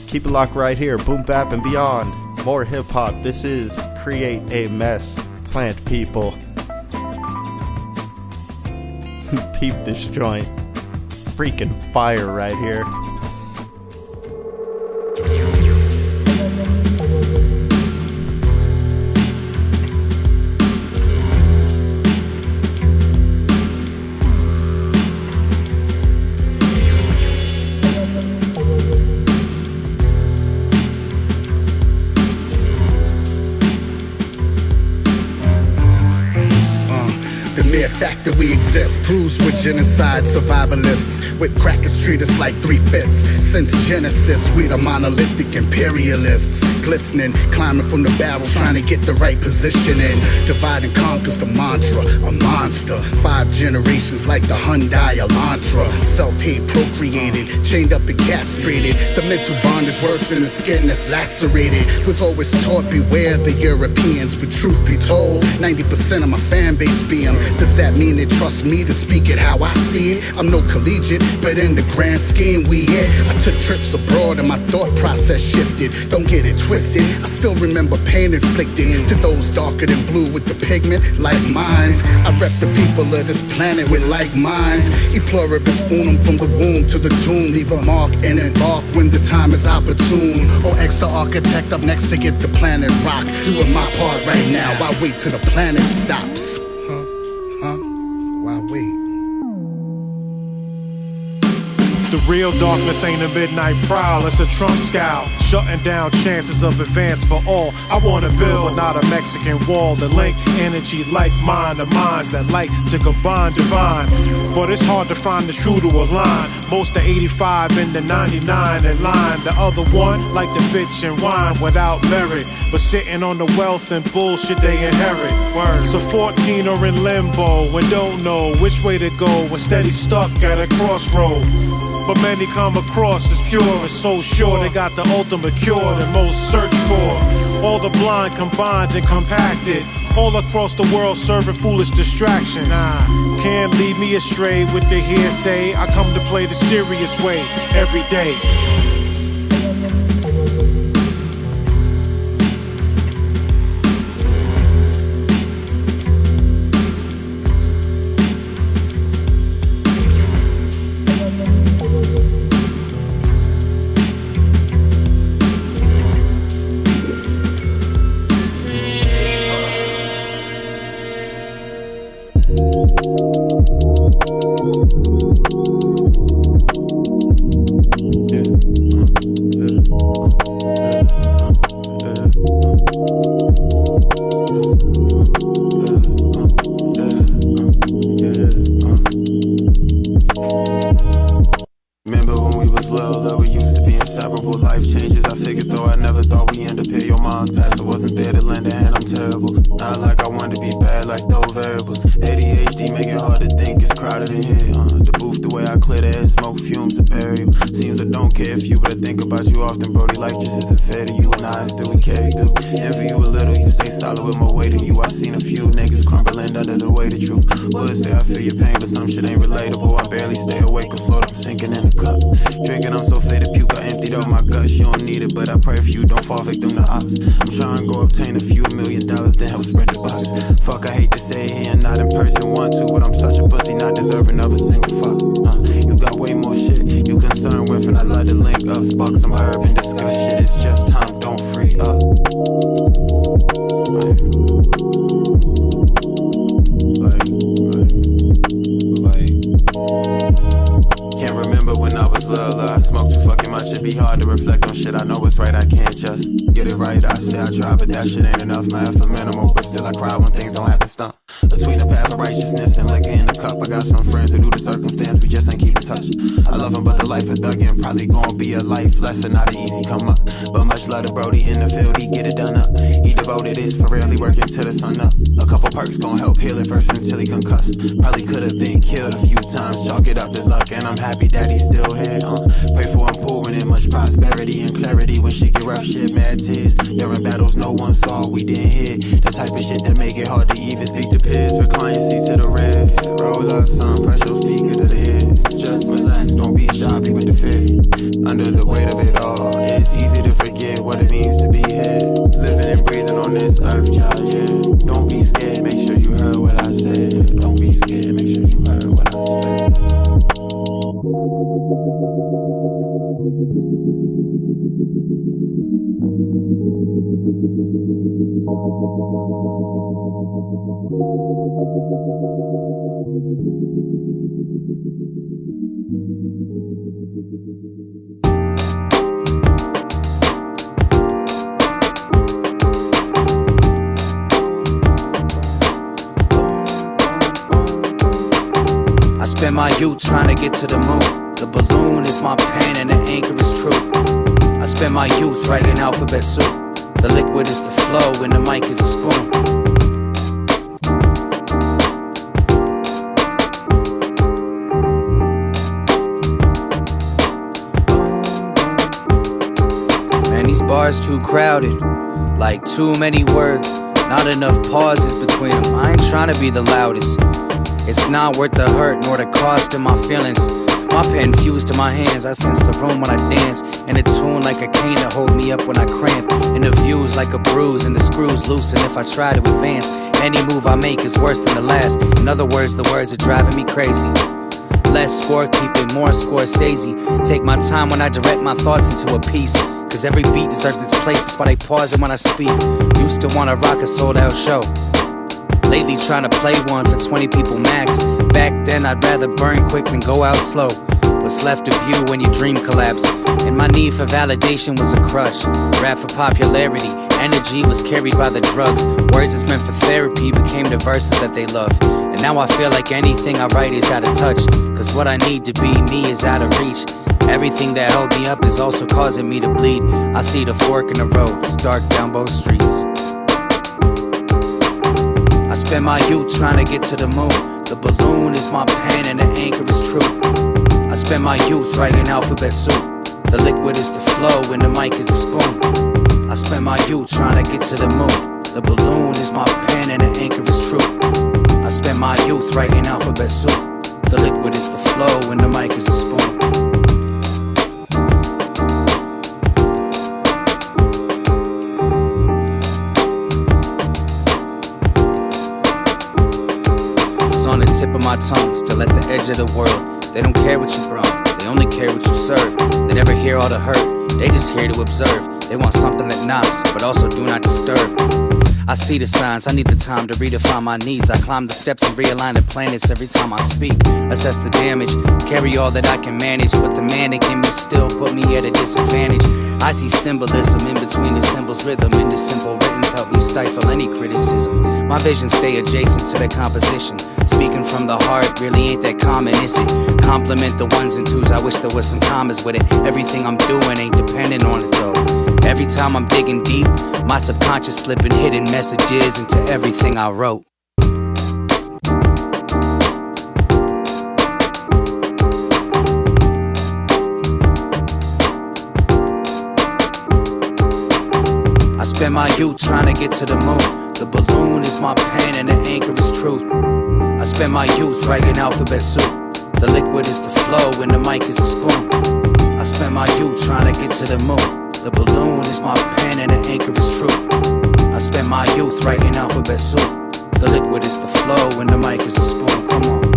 Keep it locked right here. Boom Bap and Beyond. More hip hop. This is Create a Mess. Plant People. Peep this joint. Freaking fire right here. Fact that we exist proves we're genocide survivalists. With crackers treat us like 3/5. Since Genesis, we the monolithic imperialists. Glistening, climbing from the barrel, trying to get the right position in. Divide and conquer's the mantra, a monster. 5 generations like the Hyundai Elantra. Self-hate procreated, chained up and castrated. The mental bond is worse than the skin that's lacerated. Was always taught beware the Europeans, but truth be told, 90% of my fan base be them. Does that mean they trust me to speak it how I see it? I'm no collegiate, but in the grand scheme we it. I took trips abroad and my thought process shifted. Don't get it twisted, I still remember pain inflicted to those darker than blue with the pigment like mines. I rep the people of this planet with like minds. E pluribus unum, from the womb to the tomb. Leave a mark and embark when the time is opportune. Or extra architect up next to get the planet rock. Doing my part right now, I wait till the planet stops. Why wait? The real darkness ain't a midnight prowl, it's a Trump scowl, shutting down chances of advance for all. I wanna build, but not a Mexican wall that link energy like mine to minds that like to combine divine. But it's hard to find the true to align. Most are 85 and the 99 in line. The other one like the bitch and wine without merit, but sitting on the wealth and bullshit they inherit. Word. So 14 are in limbo and don't know which way to go when steady stuck at a crossroad. But many come across as pure and so sure they got the ultimate cure that most search for. All the blind combined and compacted, all across the world serving foolish distractions. Can't lead me astray with the hearsay. I come to play the serious way every day. clear the air, smoke fumes to bury you. Seems I don't care if you, but I think about you often, Brody. Life just isn't fair to you, and I still we carry through. Envy you a little, you stay solid with my weight of you. I seen a few niggas crumbling under the weight of truth. Would say I feel your pain, but some shit ain't relatable. I barely stay awake, afloat, I'm sinking in a cup. Drinking, I'm so faded, puke, I emptied out my guts. You don't need it, but I pray for you, don't fall victim to ops. I'm trying to go obtain a few $1 million, then help spread the box. Fuck, I hate to say it here and not in person, want to, but I'm such a pussy, not deserving of a single fuck. You got way more shit you concerned with, and I love to link up, spark some herb and discuss shit. It's just time, don't free up. Can't remember when I was little, I smoked too fucking much. It'd be hard to reflect on shit. I know it's right, I can't just get it right. I say I try, but that shit ain't enough. My effort minimal, but still I cry when things don't have to stop. Between the path of righteousness and liquor in the cup, I got some friends who do the circumstance, we just ain't keep in touch. I love them, but the life of thuggin' probably gon' be a life lesson, not an easy come up. But much love to Brody in the field, he get it done up. He devoted his for really working till the sun up. A couple perks gon' help heal it first until he concussed. Probably could've been killed a few times, chalk it up to luck, and I'm happy that he's still here. Pray for him pouring in much prosperity and clarity when shit get rough, shit, mad tears. During battles no one saw, we didn't hear. The type of shit that make it hard to even speak to peers. Recline your seat to the red, roll up some pressure speaker to the head. Just relax, don't be shabby with the fear. Under the weight of it all, it's easy to forget what it means to be here. Living and breathing on this earth, child, yeah. Don't be scared, make sure you heard what I said. Don't be scared, make sure you heard what I said. I spend my youth trying to get to the moon. The balloon is my pen and the anchor is true. I spend my youth writing alphabet soup. The liquid is the flow and the mic is the spoon. Man, these bars too crowded, like too many words, not enough pauses between them. I ain't trying to be the loudest. It's not worth the hurt nor the cost in my feelings. My pen fused to my hands, I sense the room when I dance. And a tune like a cane to hold me up when I cramp. And the views like a bruise and the screws loosen if I try to advance. Any move I make is worse than the last. In other words, the words are driving me crazy. Less scorekeeping, more Scorsese. Take my time when I direct my thoughts into a piece. Cause every beat deserves its place, that's why they pause it when I speak. Used to wanna rock a sold out show. Lately trying to play one for 20 people max. Back then I'd rather burn quick than go out slow. What's left of you when your dream collapse? And my need for validation was a crutch. Rap for popularity, energy was carried by the drugs. Words that's meant for therapy became the verses that they love. And now I feel like anything I write is out of touch. Cause what I need to be me is out of reach. Everything that held me up is also causing me to bleed. I see the fork in the road, it's dark down both streets. I spend my youth trying to get to the moon. The balloon is my pen and the anchor is true. I spend my youth writing alphabet soup. The liquid is the flow and the mic is the spoon. I spend my youth trying to get to the moon. The balloon is my pen and the anchor is true. I spend my youth writing alphabet soup. The liquid is the flow and the mic is the spoon. On the tip of my tongue, still at the edge of the world. They don't care what you brought, they only care what you serve. They never hear all the hurt, they just here to observe. They want something that knocks, but also do not disturb. I see the signs, I need the time to redefine my needs. I climb the steps and realign the planets every time I speak. Assess the damage, carry all that I can manage. But the manic in me still put me at a disadvantage. I see symbolism in between the symbols, rhythm in the simple writtens help me stifle any criticism. My visions stay adjacent to the composition. Speaking from the heart really ain't that common, is it? Compliment the ones and twos, I wish there was some commas with it. Everything I'm doing ain't dependent on it though. Every time I'm digging deep, my subconscious slipping hidden messages into everything I wrote. spend my youth trying to get to the moon. The balloon is my pen and the anchor is truth. I spend my youth writing alphabet soup. The liquid is the flow and the mic is the spoon. I spend my youth trying to get to the moon. The balloon is my pen and the anchor is truth. I spend my youth writing alphabet soup. The liquid is the flow and the mic is the spoon. Come on.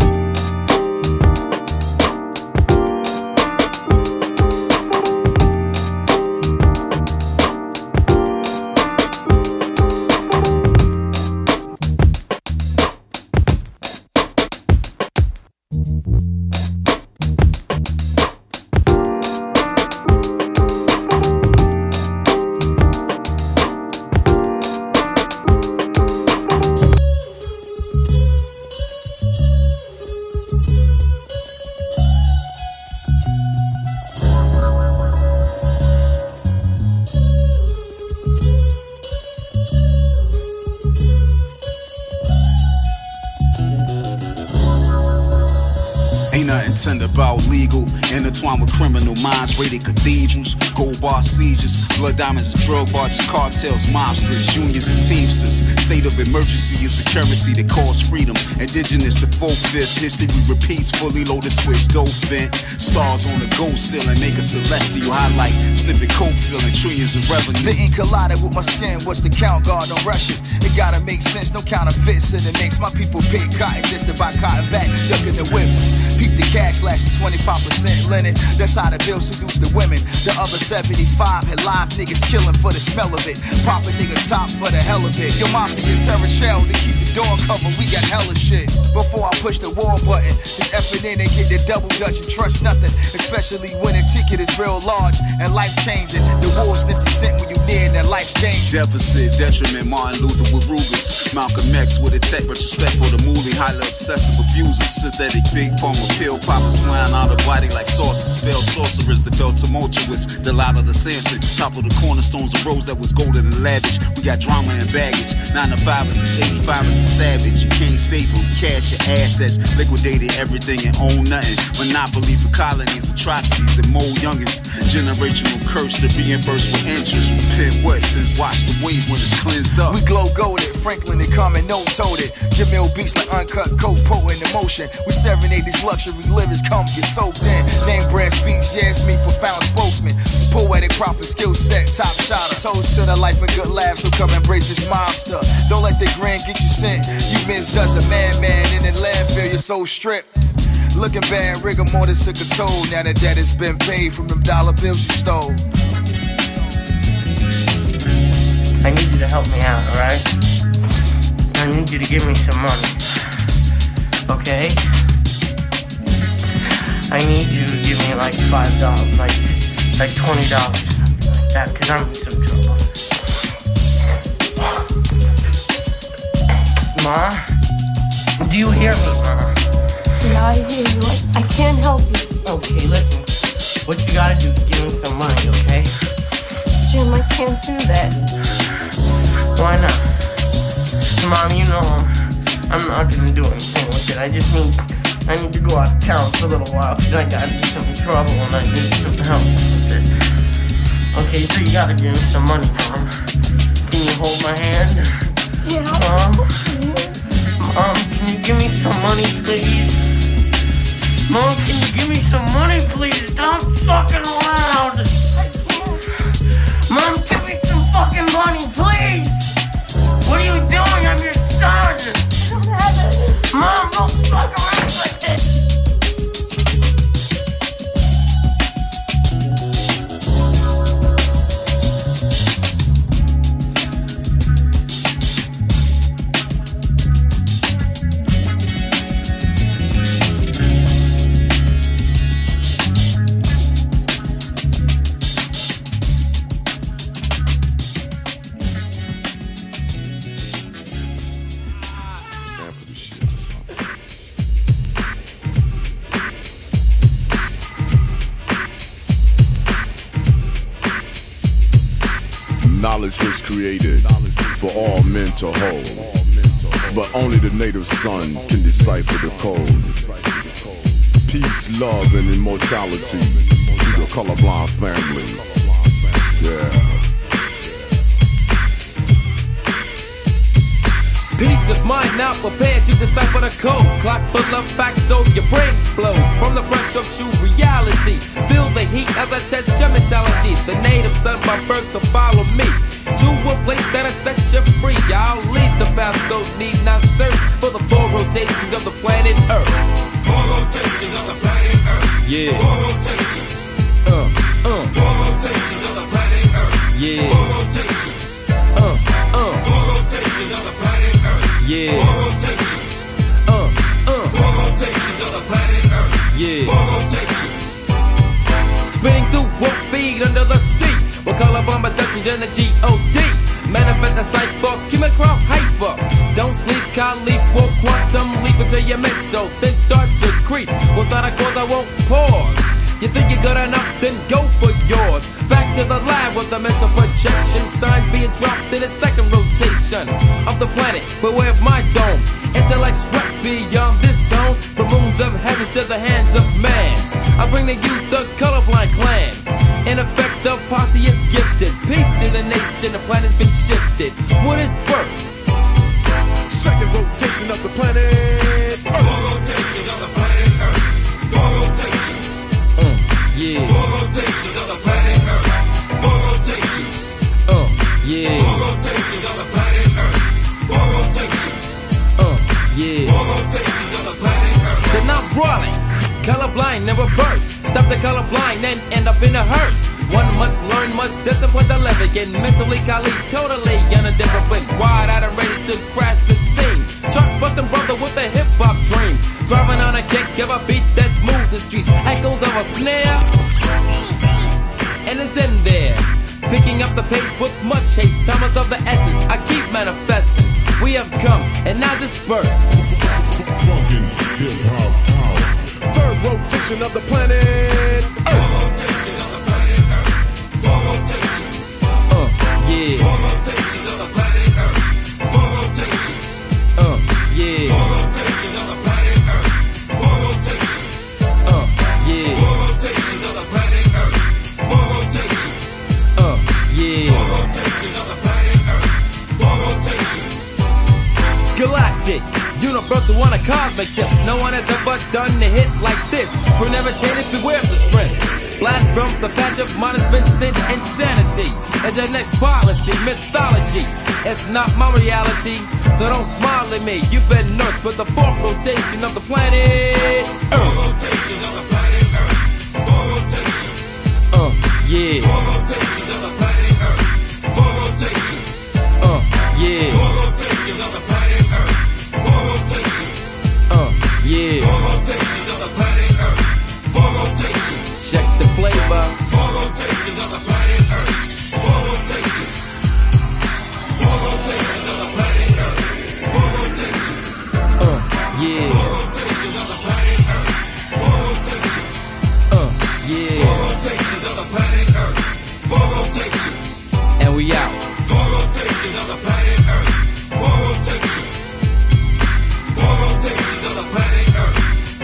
Tender about legal, intertwined with criminal minds, raided cathedrals, gold bar seizures, blood diamonds and drug barges, cartels, mobsters, unions and teamsters. State of emergency is the currency that calls freedom. Indigenous to 4/5, history repeats, fully loaded switch, dope vent. Stars on the gold ceiling make a celestial highlight. Snippet coke filling trillions of revenue. The ink collided with my skin, what's the count? God, don't rush it. It gotta make sense, no counterfeits in the mix. My people pay cotton just to buy cotton back, ducking the whips. Peep the cash, lashing 25% linen. That's how the bill seduce the women. The other 75 had live niggas killing for the smell of it. Pop a nigga top for the hell of it. Your mafia terror shell to keep the door covered. We got hella shit. Before I push the war button, it's effing in and get the double dutch and trust nothing. Especially when the ticket is real large and life changing. The war sniff the scent when you near that life's game. Deficit, detriment, Martin Luther with Rugas. Malcolm X with a tech retrospect for the movie. Highly obsessive abusers, synthetic big pharma pill poppers flying out of body like saucers. Spell sorcerers that felt tumultuous. Delilah the Samson, top of the cornerstones of rose that was golden and lavish. We got drama and baggage. 9 to 5ers and 85ers and savage. You can't save them, cash your assets. Liquidated everything and own nothing. Monopoly for colonies, atrocities that mold youngins. Generational curse to reimburse with interest. Repent what since wash the wave when it's cleansed up. We glow golded, Franklin and Common no told it. Jamil beats like uncut coke, potent emotion. We serenade these luxury lyrics, come get soaked in. Name brand speaks, yes, me profound spokesman. Poetic proper skill set, top shotter. Toast to the life and good laugh, so come embrace this mobster. Don't let the grin get you sent. You misjudge the madman in the landfill, your soul stripped. Looking bad, rigor mortis took a toll. Now that debt has been paid from them dollar bills you stole. I need you to help me out, alright? I need you to give me some money. Okay? I need you to give me like $5, like $20, like that, cause I'm in some trouble. Ma? Do you hear me, Ma? Yeah, I hear you. I can't help you. Okay, listen. What you gotta do is give me some money, okay? Jim, I can't do that. Why not? Mom, you know I'm not gonna do anything with it. I need to go out of town for a little while because I got into some trouble and I need some help with it. Okay, so you gotta give me some money, Mom. Can you hold my hand? Yeah. Mom, can you give me some money, please? Mom, can you give me some money, please? Stop fucking around. Mom, give me some fucking money, please. What are you doing? I'm your son. I don't have it. Mom, don't fuck around like this. Knowledge was created for all men to hold, but only the native son can decipher the code. Peace, love, and immortality to the colorblind family. Yeah. Peace of mind now prepared to decipher the code. Clock full of facts so your brain explodes. From the brush of true reality, feel the heat as I test your mentality. The native son by birth, so follow me to a place that'll set you free. I'll lead the path, so need not search for the 4 rotations of the planet Earth. 4 rotations of the planet Earth. Yeah. 4 rotations. 4 rotations of the planet Earth. Yeah. 4 rotations. 4 rotations of the planet Earth. Yeah. 4 rotations. 4 rotations of the planet Earth. Yeah. 4 rotations. Spinning through warp speed under the sea. We'll call upon productions in the G.O.D. Manifest the cipher, keep it crowd hyper. Don't sleep, Talib, or quantum leap into your mental, then start to creep. Without a cause, I won't pause. You think you're good enough, then go for yours. Back to the lab with the mental projection sign being dropped in a second rotation of the planet, beware of my dome. Intellect swept beyond this zone, the moons of heavens to the hands of man. I bring to you the colorblind clan. In effect, the posse is gifted. Peace to the nation, the planet's been shifted. What is first? Second rotation of the planet Earth. 4 rotations of the planet Earth. 4 rotations. Yeah. 4 rotations of the planet Earth. 4 rotations. Yeah. 4 rotations of the planet Earth. 4 rotations. Yeah. 4 rotations of the planet Earth. They're not brawling. Colorblind, never burst. Stop the colorblind and end up in a hearse. One must learn, must discipline the living. Get mentally, Kali, totally on a different foot. Wide-eyed and ready to crash the scene. Chart busting brother with a hip-hop dream. Driving on a kick, give a beat that move the streets. Echoes of a snare, and it's in there. Picking up the pace with much haste. Time is of the essence, I keep manifesting. We have come, and now dispersed. Third rotation of the planet Earth. 4 rotations of the planet Earth. 4 rotations. Yeah. 4 rotations of the planet Earth. 4 rotations. Yeah. 4 rotations of the planet Earth. 4 rotations. Yeah. 4 rotations of the planet Earth. 4 rotations. Yeah. 4 rotations of the planet Earth. 4 rotations. Galactic, universal on a cosmic tip. No one has ever done a hit like this. Premeditated, beware of the strength. Blast from the patch of mine has been sent insanity. As your next policy, mythology. It's not my reality, so don't smile at me. You've been nursed with the 4th rotation of the planet Earth. 4 rotations of the planet Earth. 4 rotations. Yeah. 4 rotations of the planet Earth. 4 rotations. Yeah. 4 rotations of the planet Earth. 4 rotations. Yeah. 4 rotations of the planet Earth. 4 rotations. Check the flavor. 4 rotations of the planet Earth. 4 rotations. 4 rotations of the planet Earth. 4 rotations. Yeah. 4 rotations of the planet Earth. 4 rotations. Yeah. 4 rotations of the planet Earth. 4 rotations. And we out. 4 rotations of the planet Earth. 4 rotations. 4 rotations of the planet Earth.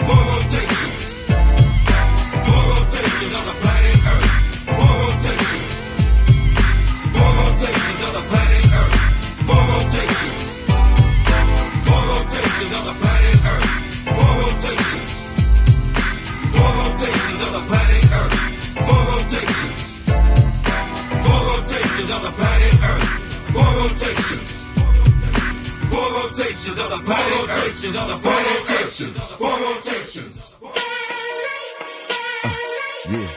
4 rotations. 4 rotations of the planet Earth. 4 rotations. 4 rotations of the planet Earth. 4 rotations. 4 rotations of the planet Earth. 4 rotations. 4 rotations of the planet Earth. 4 rotations. 4 rotations of the planet Earth. 4 rotations. 4 rotations of the planet Earth. 4 rotations. 4 rotations. Yeah.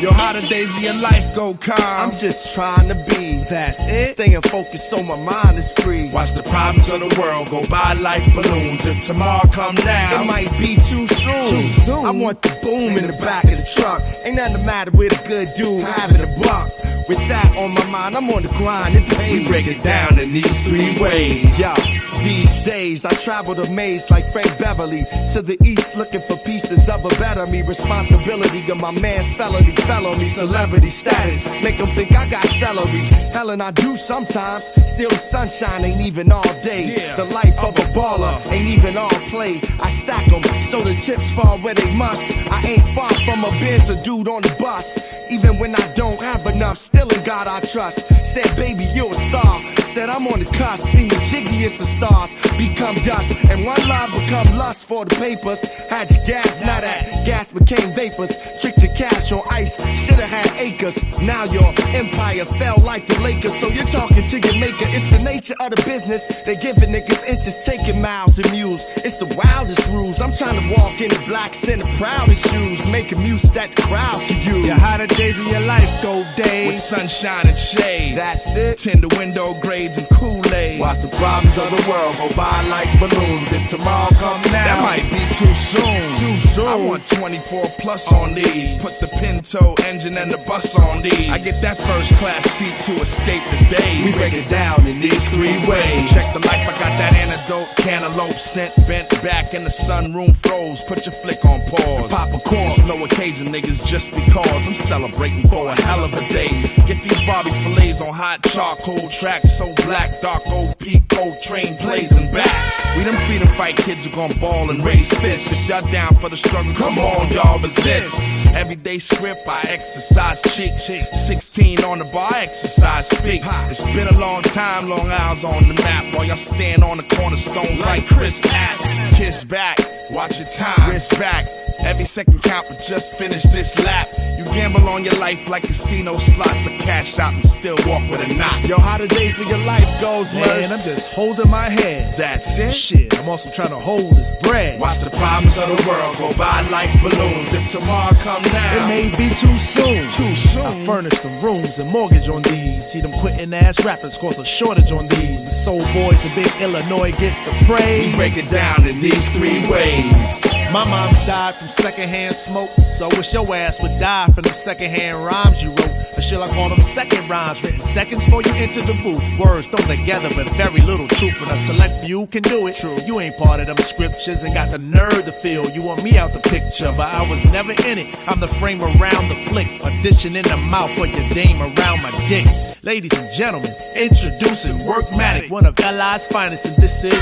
Yo, how the days of your life go, calm? I'm just trying to be. That's it? Staying focused so my mind is free. Watch the problems of the world go by like balloons. If tomorrow come down, it might be too soon. I want the boom in the back of the truck. Ain't nothing the matter with a good dude having a buck. With that on my mind, I'm on the grind and pain. We break it down in these 3 ways. Yo, These days I travel the maze like Frank Beverly, to the east looking for pieces of a better me. Responsibility of my man's felony, felony, celebrity status, make them think I got celery. Hellin' I do sometimes, still the sunshine ain't even all day. The life of a baller ain't even all play. I stack them so the chips fall where they must. I ain't far from a Benz, a dude on the bus. Even when I don't have enough, still in God I trust. Said baby you a star, said I'm on the cusp. Seen the jiggiest of stars become dust, and one love become lust for the papers. Had your gas, now that gas became vapors. Tricked your cash on ice, shoulda had acres. Now your empire fell like the Lakers. So you're talking to your maker. It's the nature of the business. They giving niggas inches, taking miles and mules. It's the wildest rules. I'm trying to walk in the blacks in the proudest shoes, making music that the crowds can use. Your hotter days of your life go days with sunshine and shade. That's it. Tender window grades and Kool-Aid. Watch the problems of the world go by like balloons. If tomorrow come now, that might be too soon. Too soon. I want 24 plus on these. Put the Pinto engine and the bus on these. I get that first class seat to escape the day. We break it down in these three ways. Check the life, I got that antidote. Cantaloupe scent, bent back in the sunroom froze. Put your flick on pause. Pop a corn. It's no occasion, niggas, just because I'm celebrating for a hell of a day. Get these Bobby fillets on hot charcoal track, so black, dark old Pico train blazing back. We them freedom fight kids who gon' ball and raise fists. If y'all down for the struggle, come on, y'all resist. Everyday script, I exercise cheeks. 16 on the bar, I exercise speak. It's been a long time, long hours on the map, while y'all stand on the cornerstone like Chris Tapp. Kiss back, watch your time, wrist back. Every second count, but just finish this lap. You gamble on your life like casino slots, or cash out and still walk with a knot. Yo, how the days of your life goes, man? I'm just holding my head. That's it. Shit, I'm also trying to hold this bread. Watch the problems of the world go by like balloons. If tomorrow come now, it may be too soon. Too soon. I furnish the rooms and mortgage on these. See them quitting ass rappers cause a shortage on these. The soul boys in big Illinois get the praise. We break it down in these three ways. My mom died from secondhand smoke, so I wish your ass would die from the secondhand rhymes you wrote. Or shall I call them second rhymes written seconds before you enter the booth? Words thrown together but very little truth, and a select few can do it. True. You ain't part of them scriptures and got the nerve to feel you want me out the picture, but I was never in it. I'm the frame around the flick, audition in the mouth for your dame around my dick. Ladies and gentlemen, introducing Workmatic, one of LI's finest, and this is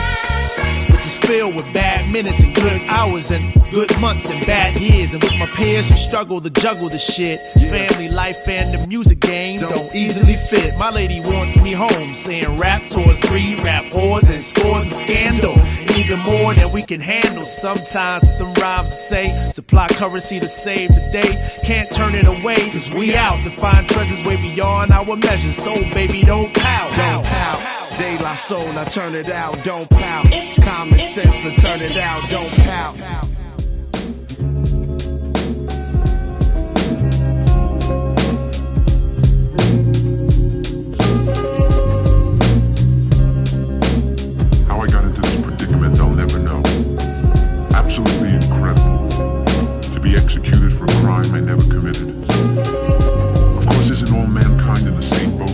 filled with bad minutes and good hours and good months and bad years, and with my peers who struggle to juggle the shit. Family life and the music game don't easily fit. My lady wants me home, saying rap tours breed rap whores and scores of scandal, and even more than we can handle. Sometimes with them rhymes to say, supply currency to save the day. Can't turn it away, cause we out to find treasures way beyond our measures. So baby, don't pout, don't pout. De La Soul, I turn it out, don't pout. Common sense, I turn it out, don't pout. How I got into this predicament, I'll never know. Absolutely incredible. To be executed for a crime I never committed. Of course, isn't all mankind in the same boat?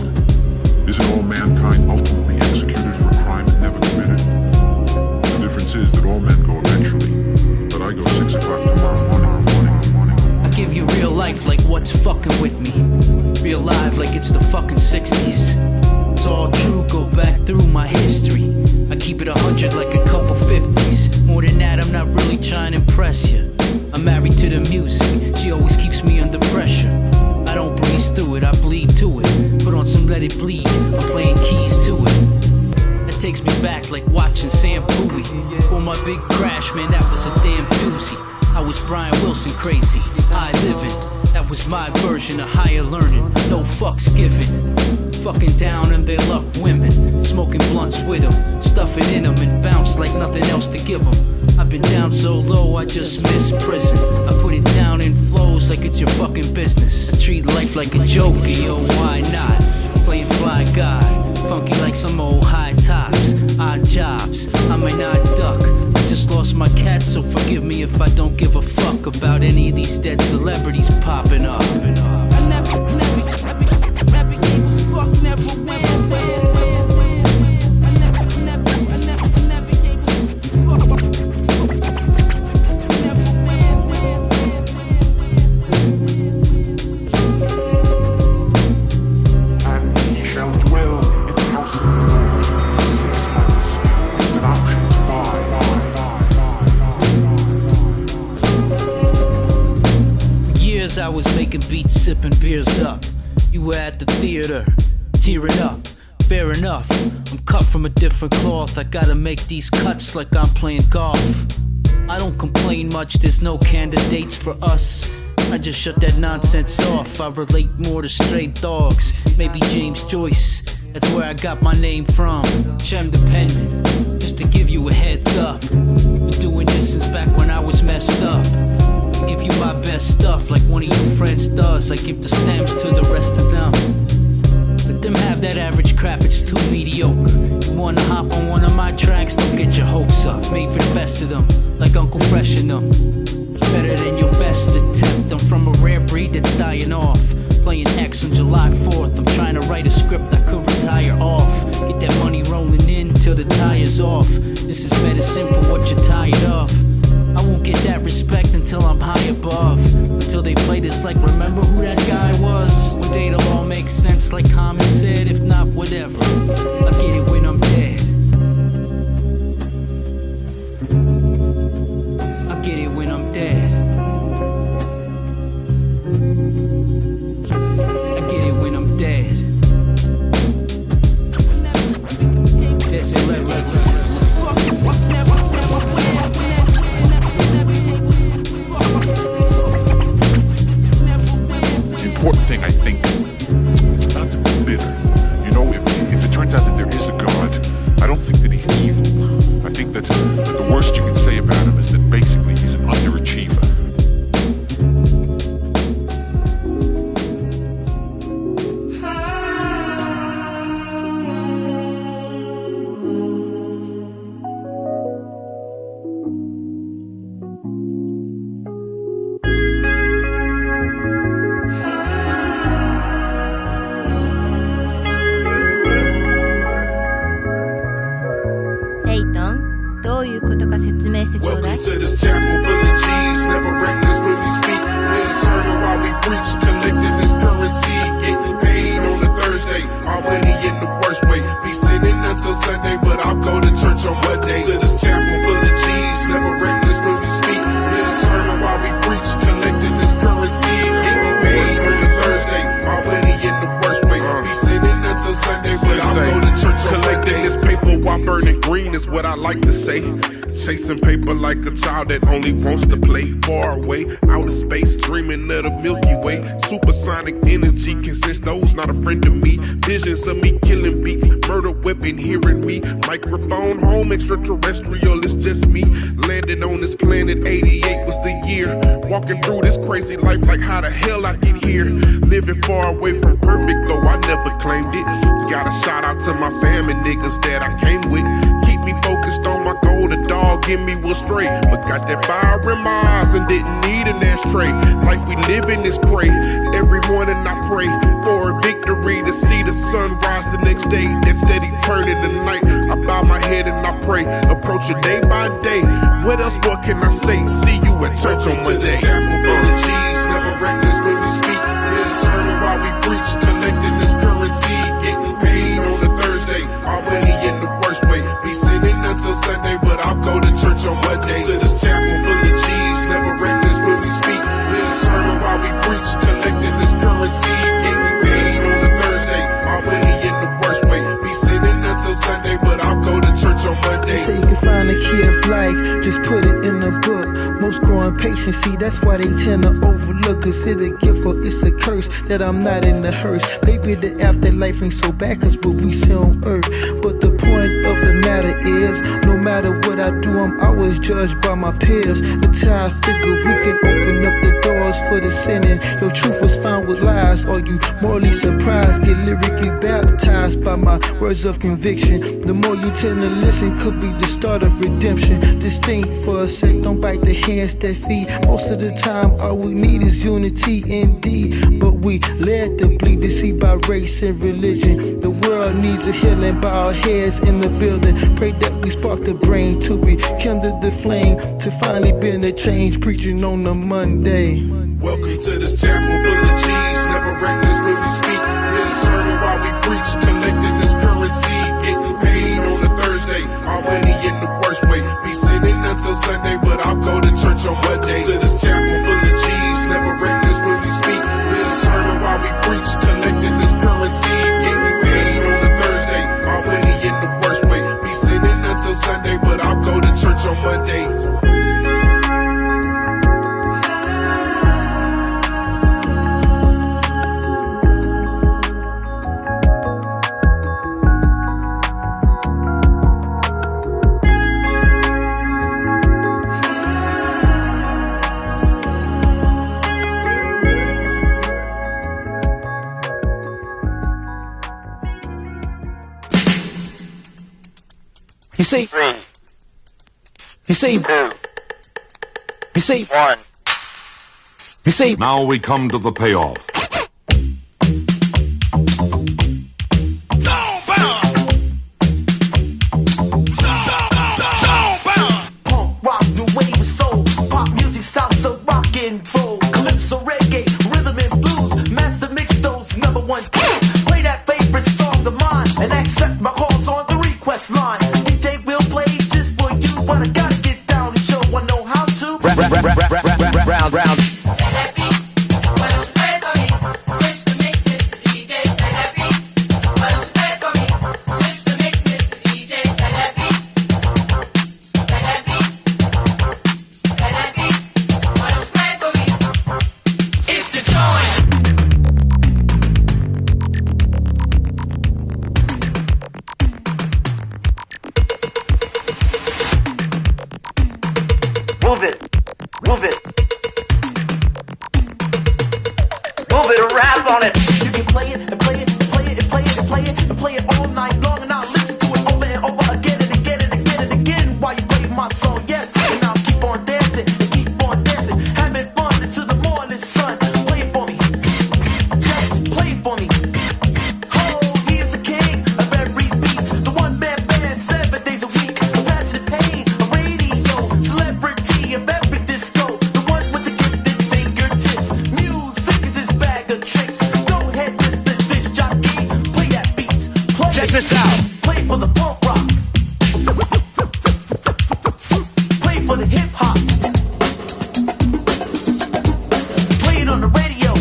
Isn't all mankind ultimately executed for a crime it never committed? The difference is that all men go eventually, but I go 6 o'clock tomorrow morning. I give you real life like what's fucking with me. Real live like it's the fucking 60s. It's all true, go back through my history. I keep it 100 like a couple 50s. More than that, I'm not really trying to impress you. I'm married to the music, she always keeps me under pressure. I don't breeze through it, I bleed to it. Put on some Let It Bleed, I'm playing keys to it. That takes me back like watching Sam Bowie. For my big crash, man, that was a damn doozy. I was Brian Wilson crazy, high living. That was my version of higher learning, no fucks given. Fucking down on their luck women, smoking blunts with them, stuff it in them and bounce like nothing else to give them. I've been down so low, I just miss prison. I put it down in flows like it's your fucking business. I treat life like a joke, yo, why not? Playing fly god, funky like some old high tops. Odd jobs, I might not duck. I just lost my cat, so forgive me if I don't give a fuck about any of these dead celebrities popping up. I never gave a fuck, never win. making beats, sipping beers up. You were at the theater, tearing up. Fair enough, I'm cut from a different cloth. I gotta make these cuts like I'm playing golf. I don't complain much, there's no candidates for us. I just shut that nonsense off. I relate more to stray dogs, maybe James Joyce. That's where I got my name from. Shem dependent, just to give you a heads up. Been doing this since back when I was messed up. Give you my best stuff like one of your friends does. I give the stems to the rest of them. Let them have that average crap, it's too mediocre. You wanna hop on one of my tracks, don't get your hopes up. Made for the best of them, like Uncle Fresh in them. Better than your best attempt, I'm from a rare breed that's dying off. Playing X on July 4th, I'm trying to write a script I could retire off. Get that money rolling in till the tire's off. This is medicine for what you're tired of. I won't get that respect until I'm high above. Until they play this like remember who that guy was. One day it'll all make sense like Common said. If not, whatever, I'll get it when I'm dead. I'll get it when I'm dead. I'll get it when I'm dead. That's it. Important thing, I think, it's not to be bitter. You know, if it turns out that there is a God, I don't think that he's evil. I think that the worst you can say about him is that basically he's an underachiever. Welcome to this chapel full of G's, never reckless when we speak. We're serving while we preach, collecting this currency, getting paid on a Thursday. Our money in the worst way, be sitting until Sunday, but I'll go to church on Monday. To this chapel full of G's, never reckless when we speak. We're serving while we preach, collecting this currency, getting paid on a Thursday. Our money in the worst way, be sitting until Sunday, but I'll go to church on Monday. Collecting this paper while burning green is what I like to say. Chasing paper like a child that only wants to play. Far away, outer space, dreaming of the Milky Way. Supersonic energy consists those not a friend to me. Visions of me killing beats, murder weapon hearing me. Microphone home, extraterrestrial, it's just me. Landed on this planet, 88 was the year. Walking through this crazy life like how the hell I get here. Living far away from perfect, though I never claimed it. Got a shout out to my family niggas that I came with. Keep me focused on my goal, the dog in me was straight. But got that fire in my eyes and didn't need an ashtray. Life we live in is cray. Every morning I pray for a victory to see the sun rise the next day. That steady turning the night. I bow my head and I pray. Approach it day by day. What else more can I say? See you at church on Monday. Chapel full of G's, never reckless when we speak. We're serving while we preach, collecting this currency, getting paid on a Thursday. Our money in the worst way. Be sitting until Sunday, but I'll go to church on Monday. To this chapel full of G's, never reckless when we speak. We're serving while we preach, collecting this currency, getting paid on a Thursday. Our money in the worst way. Be sitting until Sunday, but I'll go to church on Monday. They say you can find the key of life, just put it in a book. Most growing patience, see, that's why they tend to overlook. Is it a gift or it's a curse that I'm not in the hearse? Maybe the afterlife ain't so bad, cause what we see on earth. But the point of the matter is, no matter what I do, I'm always judged by my peers. Until I figure we can open up the doors for the sinning. Your truth was found with lies. Are you morally surprised? Get lyrically baptized by my words of conviction. The more you tend to listen, could be the start of redemption. This thing for a sec, don't bite the hands that feed. Most of the time, all we need is unity indeed. But we led to bleed to see by race and religion. The world needs a healing by our heads in the building. Pray that we spark the brain to rekindle the flame, to finally bend the change, preaching on a Monday. Welcome to this chapel full of G's, never reckless when we speak. We're serving while we preach, collecting this currency, getting paid on a Thursday. Our money in the worst way. Be sitting until Sunday, but I'll go to church on Monday. To this chapel full of G's, never reckless when we speak. Sunday, but I'll go to church on Monday. He say 3. He say 2. He say 1. He say. Now we come to the payoff. Punk rock, new wave of soul, pop music, salsa, rock and roll, calypso, reggae, rhythm and blues. Master mix those #1 tunes. Play that favorite song of mine and accept my calls on the request line. But I gotta get down and show I know how to. Round. Move it. Move it, rap on it. You can play it and play it and play it and play it and play it and play it all night long, and I'll listen to it over and over again and again and again and again while you play my song, yes. And I'll keep on dancing and keep on dancing, having fun until the morning sun. Play it for me. Just play it for me. Oh, he is the king of every beat. The one-man band, 7 days a week. A passionate pain, a radio, celebrity of every disco. The one with the gifted fingertips. Music is his bag of tricks. Go ahead, Mr. Disc Jockey. Play that beat. Play Check it. this out. Play for the punk rock. Play for the hip hop. Play it on the radio.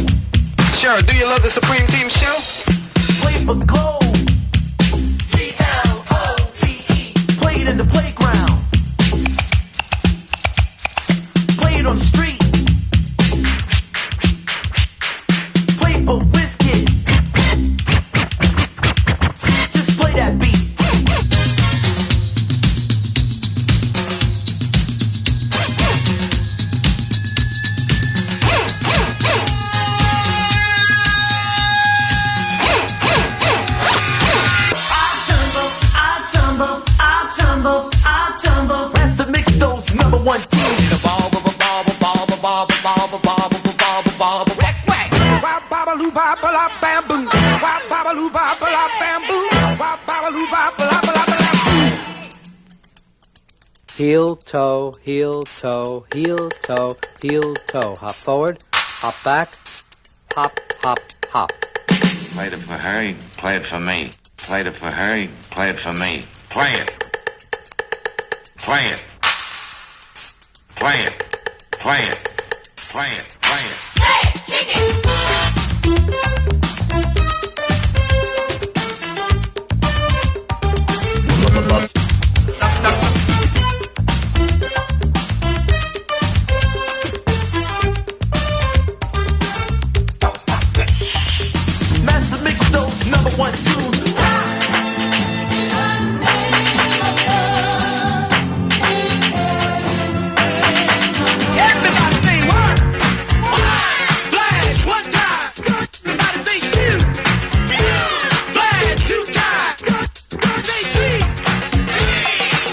Sure, do you love the Supreme Team show? Play for gold. CLOPE. Play it in the playground. Play it on the street. Play for Whiskey. Just play that beat. I tumble. Master mix those #1 tunes. Heel, toe, heel, toe, heel, toe, heel, toe. Hop forward, hop back, hop, hop, hop. Played it for her, play it for me. Played it for her, play it for me. Play it. Play it. Play it. Play it. Play it. Play it. Play it. Kick it. Master mix those #1 tunes. Everybody say one. Flash 1 time. Everybody say 2. Flash 2 times. Say 3.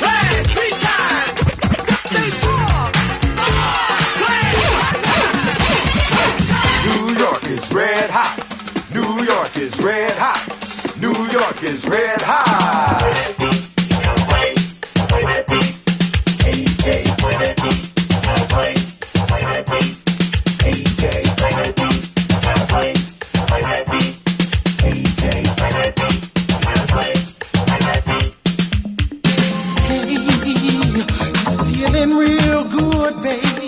Flash 3 times. Say 4. Flash 1 time. New York is red hot. New York is red hot. New York is red hot. It's feeling real good, baby.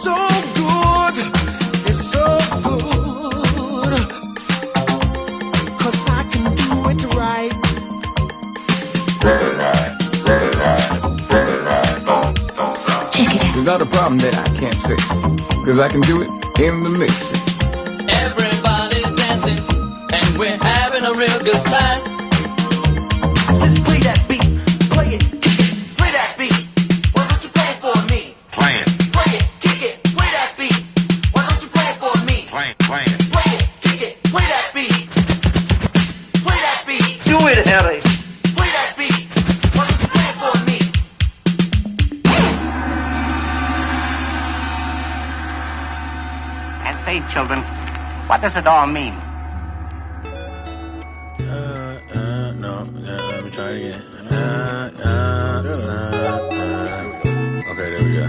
So good. It's so good. 'Cause I can do it right. not a problem that I can't fix, cause I can do it in the mix. Everybody's dancing, and we're having a real good time. Just play that beat, play it, kick it, play that beat. Why don't you play it for me? Play it. Play it, kick it, play that beat. Why don't you play it for me? Play it. Play it. Play it, kick it, play that beat. Play that beat. Do it, Harry. Play that beat. Why don't you play it for me? And say, children, what does it all mean? Let me try it again. Okay, there we go.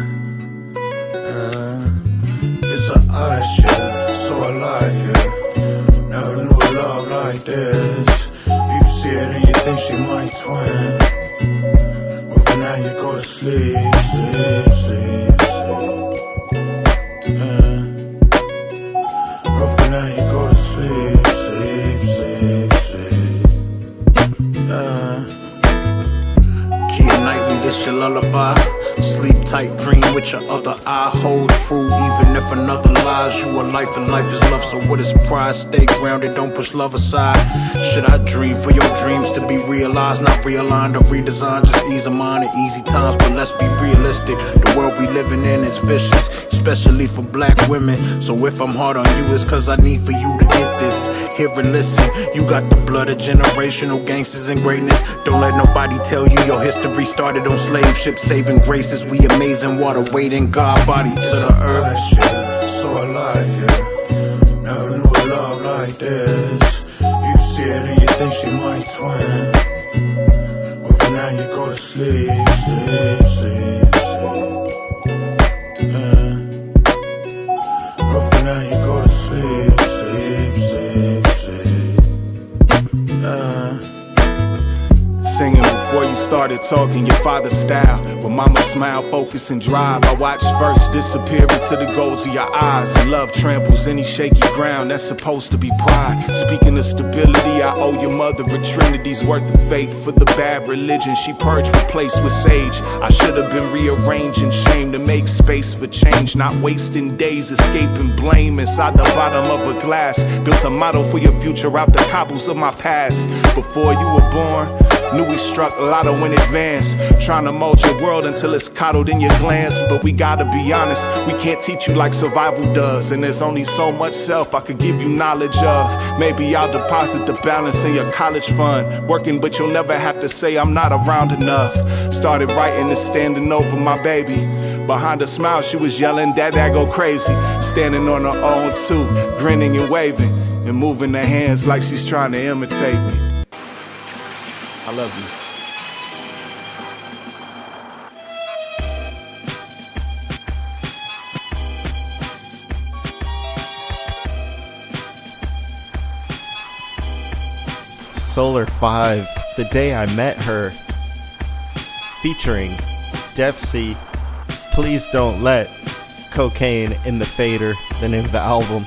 It's an ice, yeah, so alive, yeah. Never knew a love like this. You see it and you think she might twin. But for now you go to sleep, sleep, sleep, sleep. Yeah. But for now you go to sleep, sleep, sleep, sleep. Key and nightly, this your lullaby. Sleep tight, dream with your other eye. Hold true, even if another lies. You are life and life is love. So what is pride? Stay grounded, don't push love aside. Should I dream for your dreams to be realized? Not realigned or redesigned, just ease of mind and easy times. But let's be realistic, the world we living in is vicious, especially for black women. So if I'm hard on you, it's cause I need for you to get this. Hear and listen, you got the blood of generational gangsters and greatness. Don't let nobody tell you your history started on slave ships, saving graces. We amazing water, waiting God body to the earth. Yeah, so alive, yeah. Never knew a love like this. You see it and you think she might twin. But for now you go to sleep, sleep, sleep, sleep. Yeah. But for now you go to sleep, sleep, sleep, sleep. Singing before you started talking your father's style. When mama smile, focus and drive. I watch first disappear into the golds of your eyes. And love tramples any shaky ground that's supposed to be pride. Speaking of stability, I owe your mother a trinity's worth of faith. For the bad religion she purged, replaced with sage. I should have been rearranging shame to make space for change. Not wasting days escaping blame inside the bottom of a glass. Built a model for your future out the cobbles of my past. Before you were born, knew we struck a lotto in advance. Trying to mold your world until it's coddled in your glance. But we gotta be honest, we can't teach you like survival does. And there's only so much self I could give you knowledge of. Maybe I'll deposit the balance in your college fund. Working but you'll never have to say I'm not around enough. Started writing and standing over my baby. Behind her smile she was yelling, Dad, go crazy. Standing on her own too, grinning and waving. And moving her hands like she's trying to imitate me. I love you. SoLaRfIvE, The Day I Met Her, featuring Defcee, Please Don't Let Cocaine in the Fader, the name of the album.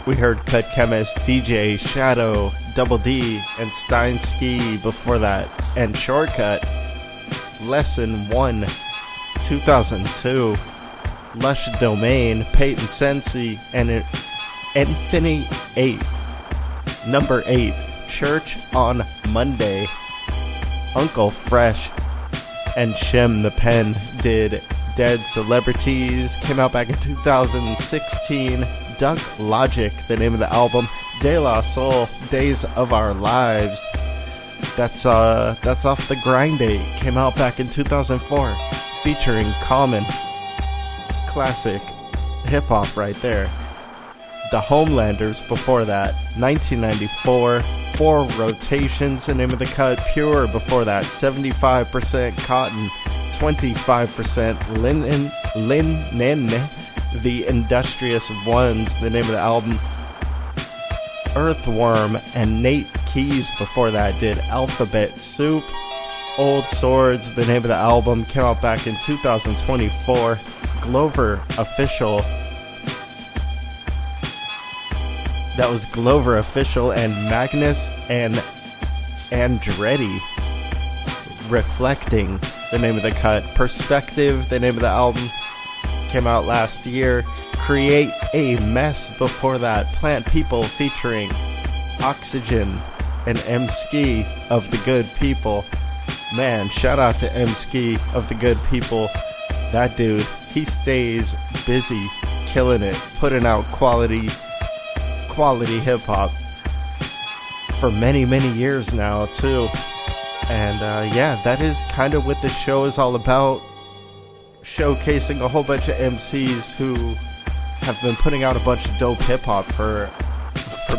We heard Cut Chemist, DJ, Shadow, Double D, and Steinski before that, and Shortkut, Lesson 1, 2002, Lush Domain, Payton, Sensei, and ENFINI 8, number 8, Church on Monday, Uncle Fresh, and Shem the Pen did Dead Celebrities, came out back in 2016, Duck Logic, the name of the album, De La Soul, Days of Our Lives. That's off the Grind Date, came out back in 2004, featuring Common. Classic hip-hop right there. The Homelanders before that, 1994, 4 Rotations, the name of the cut, P.U.R.E before that, 75% Cotton, 25% Linen, The Industrious Ones, the name of the album. Earthworm and Nate Keys before that did Alphabet Soup. Old Swords, the name of the album, came out back in 2024. Glover Official. That was Glover Official and Magnus and Andretti. Reflecting, the name of the cut. Perspective, the name of the album. Came out last year. Create a Mess before that. Plant People featuring Oxygen and Emskee of the Good People. Man, shout out to Emskee of the Good People. That dude, he stays busy, killing it, putting out quality hip-hop for many, many years now, too. And yeah, that is kind of what the show is all about. Showcasing a whole bunch of MCs who have been putting out a bunch of dope hip-hop for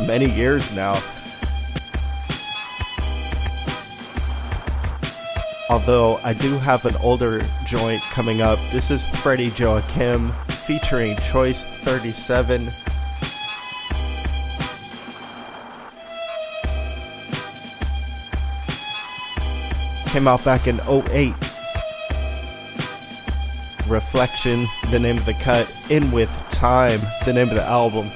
many years now. Although I do have an older joint coming up. This is Freddie Joachim featuring Choice 37. Came out back in 2008. Reflection, the name of the cut. In With Time, the name of the album.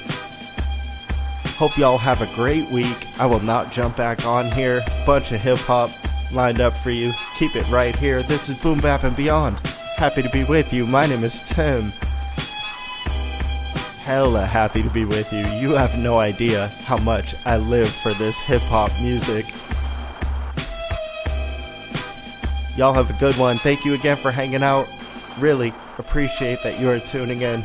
Hope y'all have a great week. I will not jump back on here. Bunch of hip-hop lined up for you. Keep it right here. This is Boom Bap and Beyond. Happy to be with you. My name is Tim. Hella happy to be with you. You have no idea how much I live for this hip-hop music. Y'all have a good one. Thank you again for hanging out. Really appreciate that you are tuning in.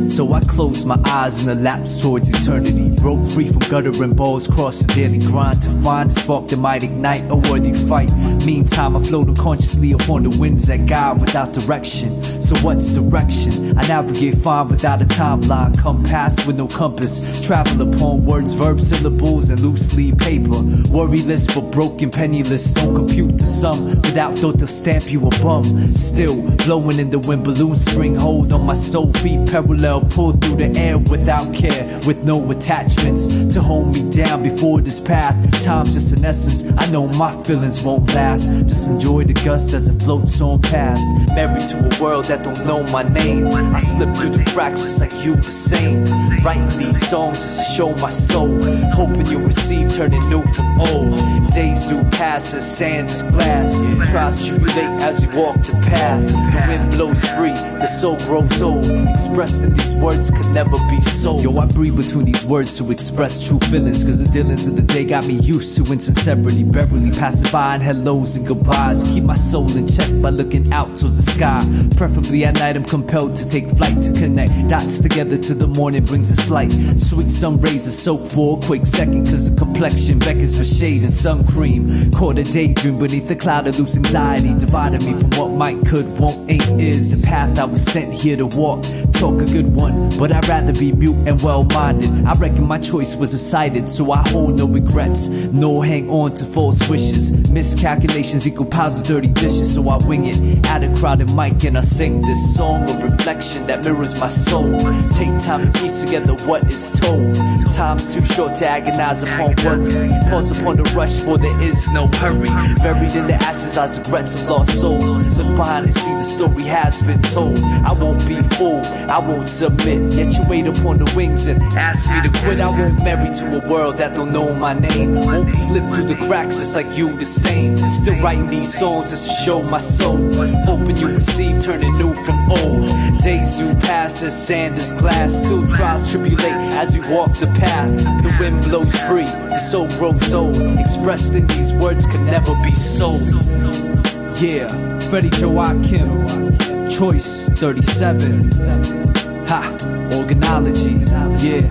So I closed my eyes and elapsed towards eternity. Broke free from gutter and balls, crossed the daily grind to find a spark that might ignite a worthy fight. Meantime, I float unconsciously upon the winds that guide without direction. So what's direction? I navigate fine without a timeline. Come past with no compass. Travel upon words, verbs, syllables, and loose leaf paper. Worryless but broken, penniless. Don't compute to some without thought to stamp you a bum. Still blowing in the wind, balloon spring hold on my soul. Feet parallel, pulled through the air without care, with no attachments to hold me down before this path. Time's just an essence. I know my feelings won't last. Just enjoy the gust as it floats on past. Married to a world that don't know my name. I slip through the cracks just like you the same. Writing these songs just to show my soul. Hoping you'll receive, turning new from old. Days do pass as sand is glass. Trials tribulate as we walk the path. The wind blows free, the soul grows old. Expressing these words could never be sold. Yo, I breathe between these words to express true feelings. Cause the dealings of the day got me used to insincerity. Barely passing by and hellos and goodbyes. Keep my soul in check by looking out towards the sky. Preferably at night I'm compelled to take flight to connect dots together till the morning brings us light. Sweet sun rays are soaked for a quick second. Cause the complexion beckons for shade and sun cream. Caught a daydream beneath the cloud of loose anxiety. Dividing me from what might, could, won't, ain't, is. The path I was sent here to walk. Talk a good one, but I'd rather be mute and well-minded. I reckon my choice was decided, so I hold no regrets, nor hang on to false wishes. Miscalculations equal piles of dirty dishes, so I wing it at a crowded mic and I sing this song of reflection that mirrors my soul. Take time to piece together what is told. Time's too short to agonize upon worries. Pause upon the rush, for there is no hurry. Buried in the ashes lies regrets of lost souls. Look behind and see the story has been told. I won't be fooled, I won't submit. Yet you wait upon the wings and ask me to quit. I won't marry to a world that don't know my name. Won't slip through the cracks just like you the same. Still writing these songs just to show my soul. Hoping you receive, turning new from old. Days do pass as sand is glass. Still trials tribulate as we walk the path. The wind blows free, the soul grows old. Expressed in these words can never be sold. Yeah, Freddie Joachim, Choice 37. Ha, organology, yeah.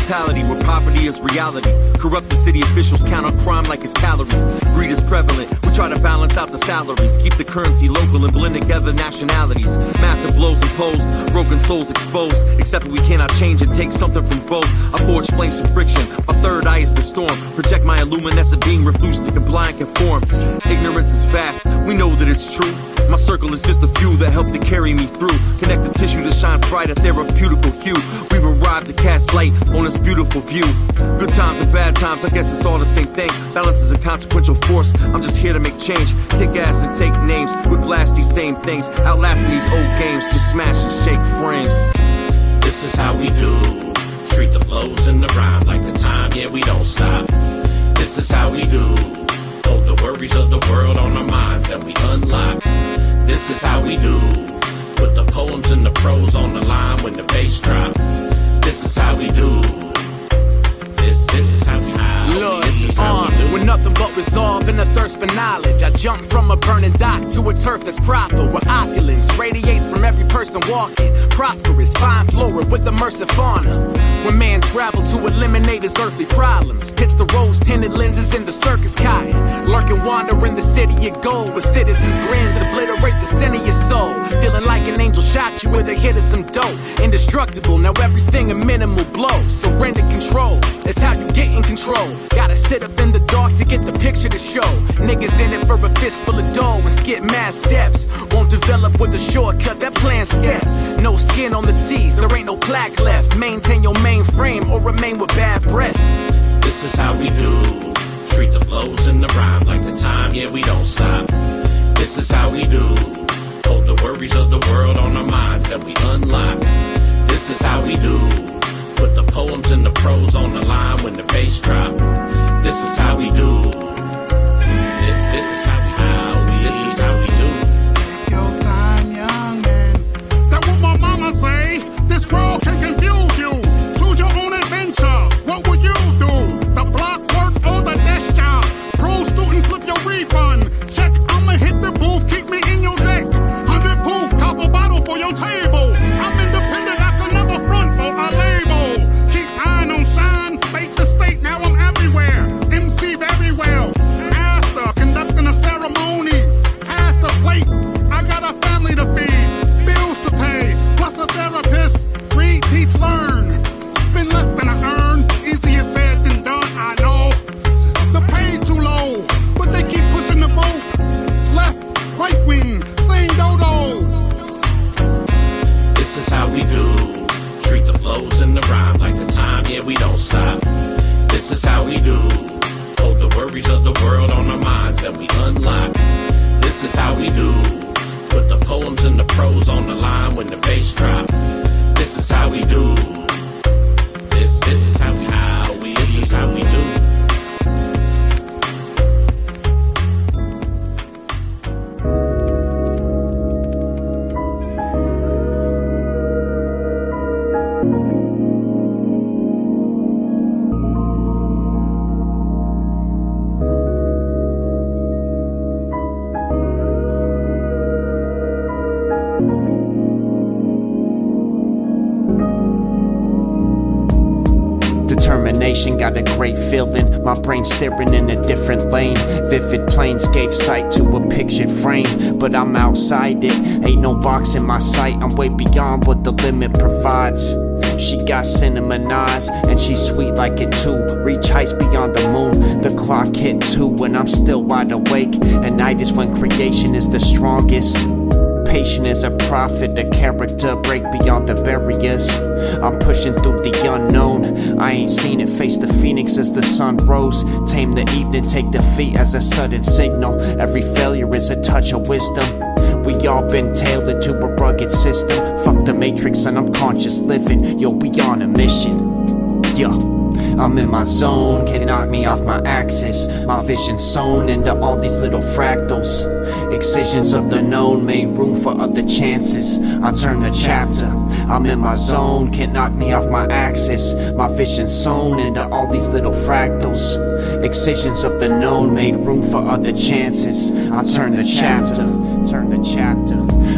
mentality where poverty is reality. Corrupt the city officials count on crime like it's calories. Greed is prevalent, we try to balance out the salaries. Keep the currency local and blend together nationalities. Massive blows imposed, broken souls exposed. Except we cannot change and take something from both. I forge flames from friction, my third eye is the storm. Project my luminescent being, refuse to comply and conform. Ignorance is vast, we know that it's true. My circle is just a few that help to carry me through. Connect the tissue that shines bright, a therapeutical hue. We've arrived to cast light on this beautiful view. Good times and bad times, I guess it's all the same thing. Balance is a consequential force, I'm just here to make change. Kick ass and take names, we blast these same things. Outlasting these old games, just smash and shake frames. This is how we do. Treat the flows and the rhyme like the time, yeah, we don't stop. This is how we do. Hold the worries of the world on our minds, then we unlock. This is how we do. Put the poems and the prose on the line when the bass drop. This is how we do. This is how we do. With nothing but resolve and a thirst for knowledge, I jump from a burning dock to a turf that's proper, where opulence radiates from every person walking. Prosperous, fine flora with immersive fauna. When man traveled to eliminate his earthly problems, pitch the rose-tinted lenses in the circus cotton. Lurking wander in the city of gold, with citizens' grins obliterate the sin of your soul. Feeling like an angel shot you with a hit of some dope. Indestructible, now everything a minimal blow. Surrender control, that's how you get in control. Gotta sit up in the dark to get the picture to show. Niggas in it for a fistful of dough and skip mad steps. Won't develop with a shortcut, that plan skip. No skin on the teeth, there ain't no plaque left. Maintain your mainframe or remain with bad breath. This is how we do. Treat the flows and the rhyme like the time, yeah, we don't stop. This is how we do. Hold the worries of the world on our minds, then we unlock. This is how we do. Put the poems and the prose on the line when the bass drop. This is how we do. This is how we. This is how we do. Take your time, young man. That's what my mama say. This world can confuse you. Choose your own adventure. What would you do? The block work or the desk job? Pro student, flip your refund. Check, I'ma hit the booth. Keep me in your deck. 100 proof, top a bottle for your table. I'm independent. I can never front for a label. Keep iron on shine. State to state. Now I'm everywhere. MC very well. Pastor conducting a ceremony. Pass the plate. I got a family to feed. Bills to pay. Plus a therapist. Read, teach, learn. Spend less than I earn. Easier said than done, I know. The pay too low, but they keep pushing the boat. Left, right wing, sing dodo. This is how we do. Treat the flows and the rhyme like the time, yeah, we don't stop. This is how we do. Hold the worries of the world on our minds, then we unlock. This is how we do. Put the poems and the prose on the line when the bass drop. This is how we do. This is how we. This is how we do. Determination got a great feeling. My brain staring in a different lane. Vivid planes gave sight to a pictured frame, but I'm outside it. Ain't no box in my sight. I'm way beyond what the limit provides. She got cinnamon eyes, and she's sweet like it too. Reach heights beyond the moon. The clock hit 2 and I'm still wide awake. And night is when creation is the strongest. Patient is a prophet, a character break beyond the barriers. I'm pushing through the unknown. I ain't seen it, face the phoenix as the sun rose. Tame the evening, take defeat as a sudden signal. Every failure is a touch of wisdom. We all been tailored to a rugged system. Fuck the matrix and I'm conscious living. Yo, we on a mission. Yeah. I'm in my zone, can't knock me off my axis. My vision sewn into all these little fractals. Excisions of the known made room for other chances. I turn the chapter. I'm in my zone, can't knock me off my axis. My vision sewn into all these little fractals. Excisions of the known made room for other chances. I turn the chapter. Turn the chapter.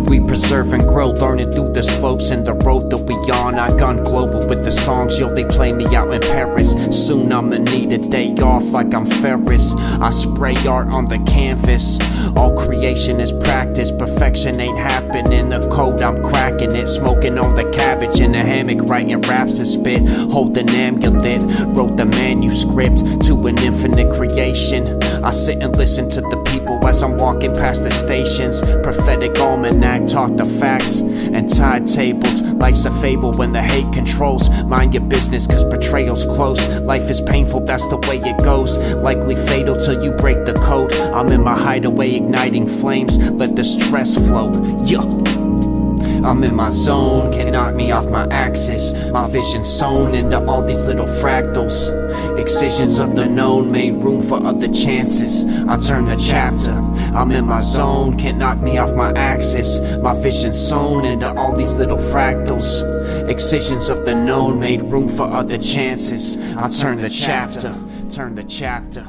We preserve and grow, learning through the slopes and the road that we on. I gone global with the songs, yo, they play me out in Paris. Soon I'ma need a day off like I'm Ferris. I spray art on the canvas. All creation is practice, perfection ain't happening. The code, I'm cracking it, smoking on the cabbage in the hammock, writing raps and spit, holding amulet. Wrote the manuscript to an infinite creation. I sit and listen to the people as I'm walking past the stations. Prophetic almanac taught the facts and tide tables. Life's a fable when the hate controls. Mind your business cause betrayal's close. Life is painful, that's the way it goes. Likely fatal till you break the code. I'm in my hideaway igniting flames. Let the stress flow. Yeah. I'm in my zone, can't knock me off my axis. My vision sewn into all these little fractals. Excisions of the known made room for other chances. I turn the chapter. I'm in my zone, can't knock me off my axis. My vision sewn into all these little fractals. Excisions of the known made room for other chances. I turn the chapter, turn the chapter.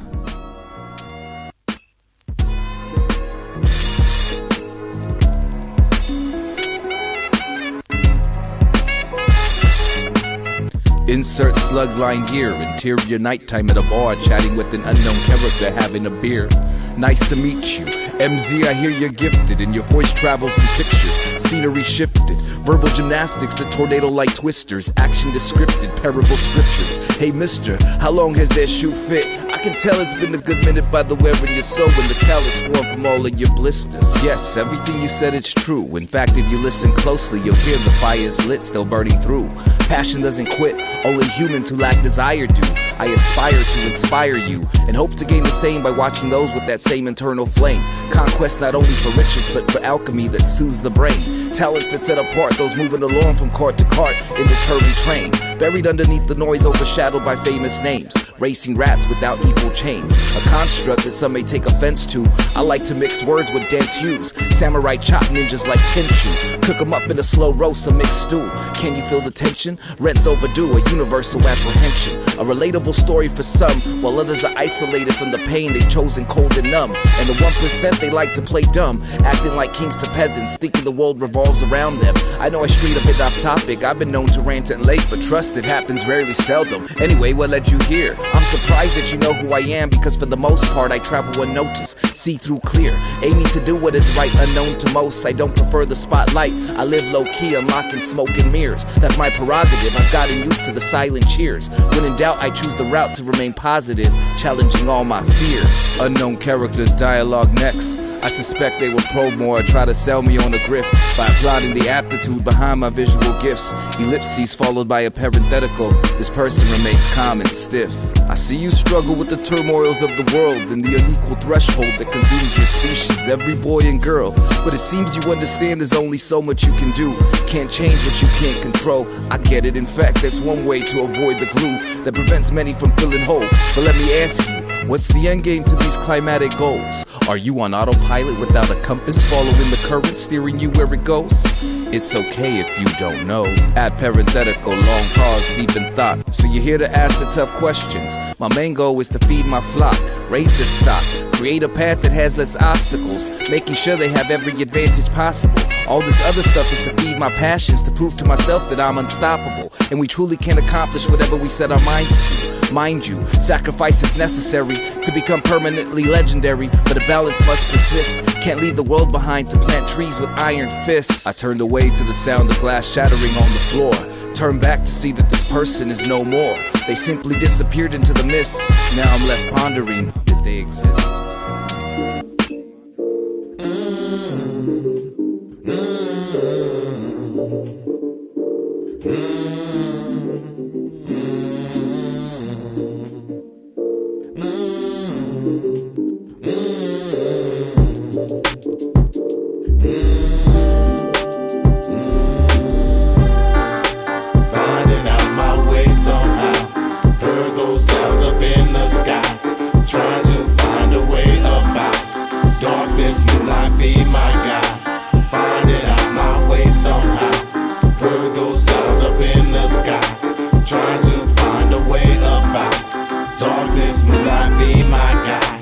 Insert slug line here, interior nighttime at a bar, chatting with an unknown character, having a beer. Nice to meet you. MZ, I hear you're gifted, and your voice travels in pictures. Scenery shifted, verbal gymnastics, the tornado-like twisters, action descripted, parable scriptures. Hey mister, how long has that shoe fit? I can tell it's been a good minute by the wear in your soul and the callus form from all of your blisters. Yes, everything you said is true. In fact, if you listen closely, you'll hear the fire's lit, still burning through. Passion doesn't quit, only humans who lack desire do. I aspire to inspire you, and hope to gain the same by watching those with that same internal flame. Conquest not only for riches, but for alchemy that soothes the brain. Talents that set apart those moving along from cart to cart in this hurried train. Buried underneath the noise, overshadowed by famous names. Racing rats without equal chains, a construct that some may take offense to. I like to mix words with dense hues. Samurai chop ninjas like Tenchu. Cook them up in a slow roast, a mixed stew. Can you feel the tension? Rent's overdue, a universal apprehension. A relatable story for some, while others are isolated from the pain they've chosen cold and numb. And the 1% they like to play dumb, acting like kings to peasants, thinking the world revolves around them. I know I strayed a bit off topic, I've been known to rant and late, but trust it happens rarely seldom. Anyway, what led you here? I'm surprised that you know who I am, because for the most part I travel unnoticed, see through clear, aiming to do what is right, unknown to most. I don't prefer the spotlight, I live low-key, unlocking smoke and mirrors. That's my prerogative, I've gotten used to the silent cheers. When in doubt, I choose the route to remain positive, challenging all my fears. Unknown characters, dialogue next. I suspect they will probe more, try to sell me on a grift by applauding the aptitude behind my visual gifts. Ellipses followed by a parenthetical. This person remains calm and stiff. I see you struggle with the turmoils of the world and the unequal threshold that consumes your species, every boy and girl. But it seems you understand there's only so much you can do. Can't change what you can't control. I get it, in fact, that's one way to avoid the glue that prevents many from filling whole. But let me ask you, what's the end game to these climatic goals? Are you on autopilot without a compass, following the current, steering you where it goes? It's okay if you don't know. Add parenthetical, long pause, deep in thought. So you're here to ask the tough questions. My main goal is to feed my flock, raise the stock, create a path that has less obstacles, making sure they have every advantage possible. All this other stuff is to feed my passions, to prove to myself that I'm unstoppable, and we truly can accomplish whatever we set our minds to. Mind you, sacrifice is necessary to become permanently legendary, but a balance must persist. Can't leave the world behind to plant trees with iron fists. I turned away to the sound of glass shattering on the floor. Turn back to see that this person is no more. They simply disappeared into the mist. Now I'm left pondering, did they exist?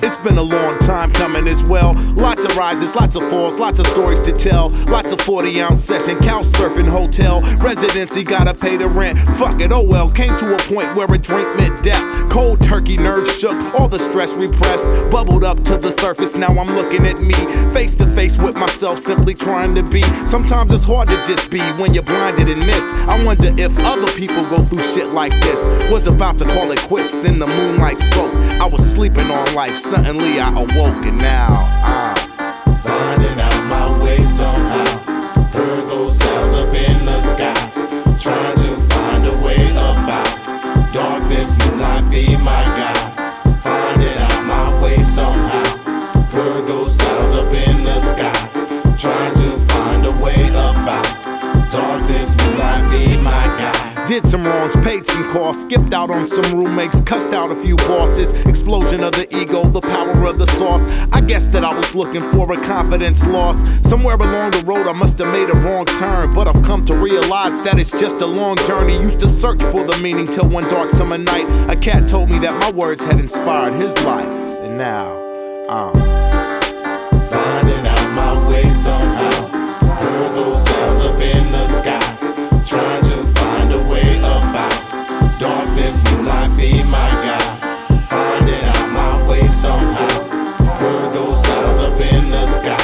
It's been a long time coming. coming as well. Lots of rises, lots of falls, lots of stories to tell. Lots of 40-ounce session, couch surfing, hotel residency, gotta pay the rent. Fuck it, oh well. Came to a point where a drink meant death. Cold turkey, nerves shook, all the stress repressed, bubbled up to the surface. Now I'm looking at me, face to face with myself, simply trying to be. Sometimes it's hard to just be when you're blinded and miss. I wonder if other people go through shit like this. Was about to call it quits, then the moonlight spoke. I was sleeping on life, suddenly I awoke, and now I'm finding out my way somehow. Heard those sounds up in the sky, trying to find a way about. Darkness, moonlight, be my guide. Finding out my way somehow. Heard those sounds up in the sky, trying to find a way about. Darkness, moonlight, be my guide. Did some wrongs, paid some costs, skipped out on some roommates, cussed out a few bosses. Explosion of the ego, the power of the sauce. I guess that I was looking for a confidence loss. Somewhere along the road I must have made a wrong turn, but I've come to realize that it's just a long journey. Used to search for the meaning till one dark summer night a cat told me that my words had inspired his life. And now I'm finding out my way somehow. Heard those sounds up in the sky, trying to find a way about. Darkness, moonlight, be my guide. Finding out my way somehow. Heard those sounds up in the sky,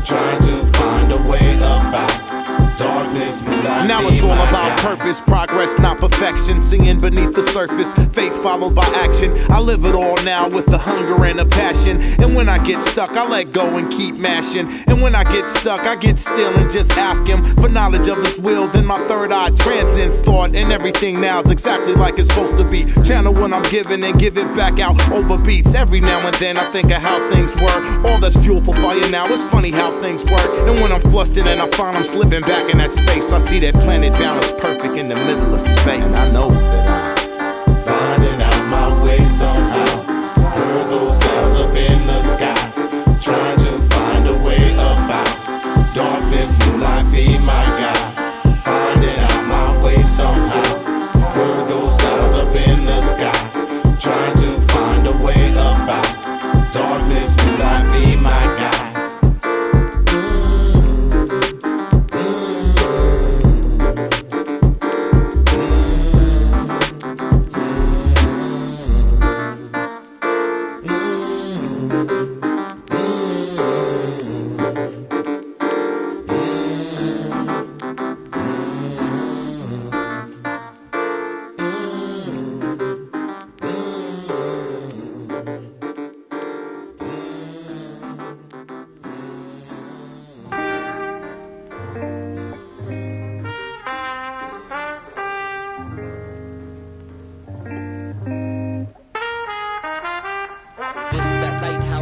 trying to find a way about. Darkness, moonlight, now be it's all my about guide. purpose, progress, not perfection. Seeing beneath the surface, faith followed by action. I live it all now with the hunger and the passion. And when I get stuck, I let go and keep mashing. And when I get stuck, I get still and just ask him for knowledge of his will. Then my third eye transcends thought, and everything now is exactly like it's supposed to be. Channel what I'm giving and give it back out over beats. Every now and then I think of how things were. All that's fuel for fire now. It's funny how things work. And when I'm flustered and I find I'm slipping back in that space, I see that planet balance perfect in the middle of space. And I know that I'm finding out my way somehow. Heard those sounds up in the sky, trying to find a way about. Darkness, moonlight, be my guide. Finding out my way somehow. Heard those sounds up in the sky, trying to find a way about. Darkness, moonlight, be my guide.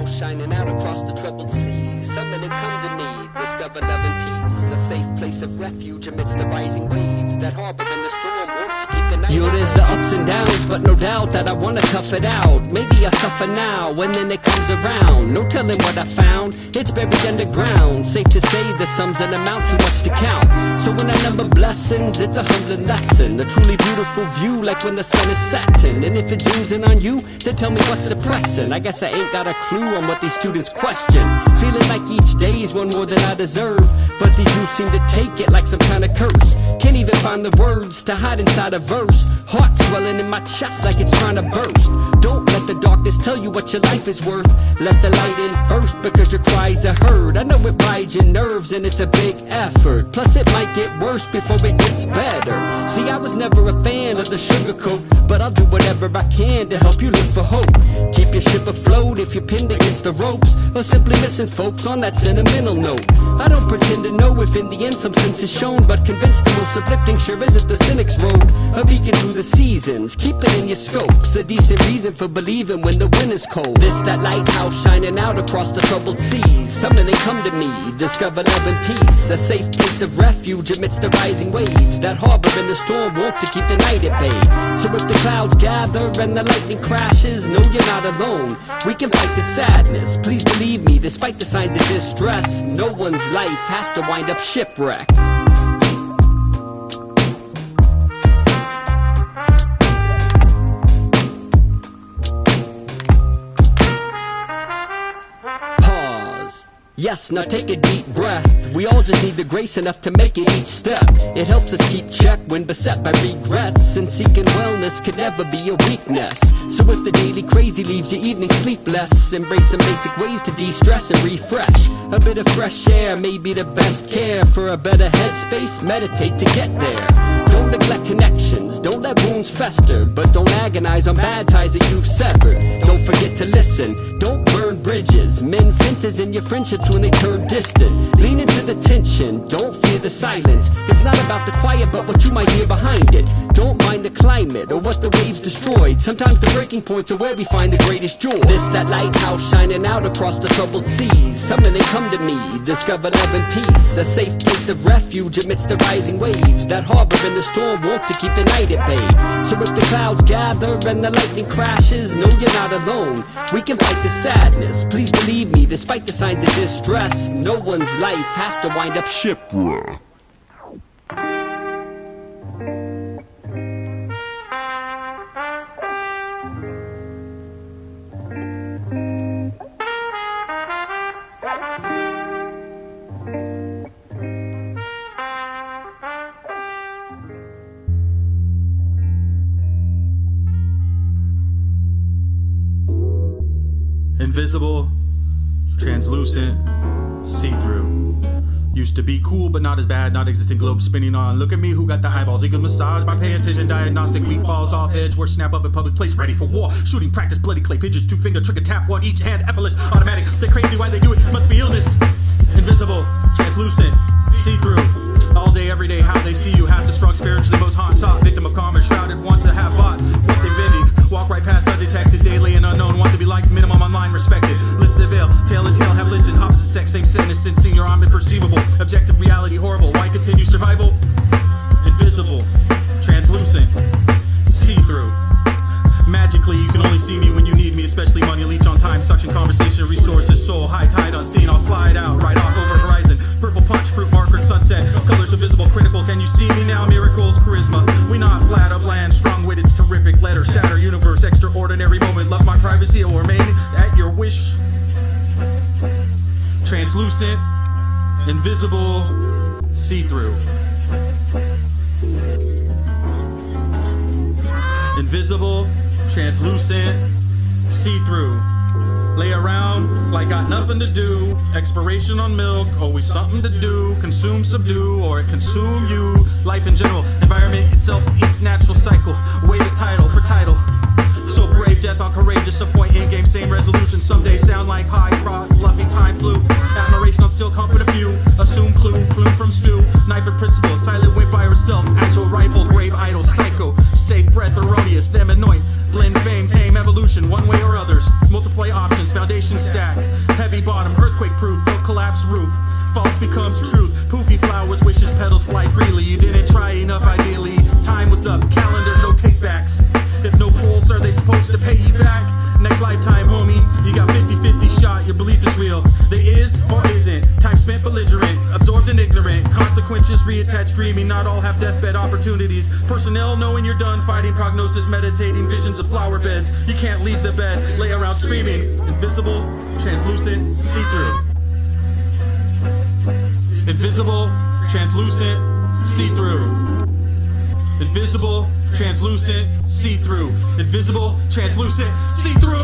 Shining out across the troubled seas. Summon and come to me, discover love and peace. A safe place of refuge amidst the rising waves that harbor in the storm, warm to keep the night. There's the ups and downs, but no doubt that I wanna tough it out. Maybe I suffer now, and then it comes around. No telling what I found, it's buried underground. Safe to say the sum's an amount too much to count. So when I number blessings, it's a humbling lesson. A truly beautiful view, like when the sun is setting. And if it zooms in on you, then tell me what's depressing. I guess I ain't got a clue on what these students question. Feeling like each day's one more than I deserve, but these youth seem to take it like some kind of curse. Can't even find the words to hide inside a verse. Heart swelling in my chest like it's trying to burst. Don't let the darkness tell you what your life is worth. Let the light in first, because your cries are heard. I know it rides your nerves and it's a big effort. Plus it might get worse before it gets better. See, I was never a fan of the sugarcoat, but I'll do whatever I can to help you look for hope. Keep your ship afloat if you're pinned against the ropes, or simply missing folks on that sentimental note. I don't pretend to know if in the end some sense is shown, but convinced the most uplifting sure isn't the cynic's road. A beacon through the seasons, keep it in your scopes. A decent reason for believing when the wind is cold. This that lighthouse shining out across the troubled seas. Something they come to me, discover love and peace. A safe place of refuge amidst the rising waves that harbor in the storm, warmth to keep the night at bay. So if the clouds gather and the lightning crashes, know you're not alone. We can fight the sadness. Please believe me, despite the signs of distress, no one's life has to wind up shipwrecked. Yes, now take a deep breath. We all just need the grace enough to make it each step. It helps us keep check when beset by regrets, and seeking wellness could never be a weakness. So if the daily crazy leaves your evening sleepless, embrace some basic ways to de-stress and refresh. A bit of fresh air may be the best care. For a better headspace, meditate to get there. Don't neglect connections, don't let wounds fester, but don't agonize on bad ties that you've severed. Don't forget to listen, don't burn bridges. Mend fences in your friendships when they turn distant. Lean into the tension, don't fear the silence. It's not about the quiet, but what you might hear behind it. Don't mind the climate or what the waves destroyed. Sometimes the breaking points are where we find the greatest joy. This that lighthouse shining out across the troubled seas. Summer they come to me, discover love and peace. A safe place of refuge amidst the rising waves. That harbor in the storm won't to keep the night at bay. So if the clouds gather and the lightning crashes, know you're not alone. We can fight the sadness. Please believe me, despite the signs of distress, no one's life has to wind up shipwrecked. Invisible, translucent, see-through. Used to be cool, but not as bad. Not existing globe spinning on. Look at me, who got the eyeballs? Eagle massage, my pay attention. Diagnostic, weak falls off edge. Where snap up in public place, ready for war. Shooting practice, bloody clay pigeons. 2-finger trigger tap, one each hand. Effortless, automatic. They're crazy, why they do it? Must be illness. Invisible, translucent, see-through. All day, every day, how they see you. Half the strong spiritually, most hot, soft. Victim of karma, shrouded, want to have bought what they've envied. Walk right past undetected, daily and unknown. Want to be liked, minimum online, respected. Lift the veil, tail to tail, have listened. Opposite sex, same sentence, sensing your arm imperceivable. Objective reality, horrible. Why continue survival? Invisible, translucent, see-through. Magically, you can only see me when you need me, especially money, leech on time, suction, conversation, resources, soul, high tide, unseen, I'll slide out, right off over horizon, purple punch, fruit marker, sunset, colors are visible, critical, can you see me now, miracles, charisma, we not flat up land, strong-witted, it's terrific, letter, shatter, universe, extraordinary moment, love my privacy, it will remain at your wish, translucent, invisible, see-through. Invisible, translucent, see-through. Lay around like got nothing to do. Expiration on milk, always something to do. Consume, subdue, or it consume you. Life in general, environment itself, its natural cycle. Way the title for title. So brave, death all courageous, a point in game, same resolution. Someday sound like high prod, bluffing time flew. Admiration on still comfort a few. Assume clue, plume from stew. Knife and principle, silent went by herself. Actual rifle, grave idol, psycho. Safe breath, erroneous, them anoint. Blend fame, tame evolution, one way or others. Multiply options, foundation stack. Heavy bottom, earthquake proof, don't collapse roof. False becomes truth. Poofy flowers, wishes, petals fly freely. You didn't try enough ideally. Time was up, calendar, no takebacks. If no pulse, are they supposed to pay you back? Next lifetime, homie, you got 50-50 shot, your belief is real. There is or isn't, time spent belligerent, absorbed and ignorant. Consequences reattached, dreaming, not all have deathbed opportunities. Personnel knowing you're done fighting, prognosis, meditating, visions of flower beds. You can't leave the bed, lay around screaming. Invisible, translucent, see-through. Invisible, translucent, see-through. Invisible, translucent, see-through. Invisible, translucent, see-through.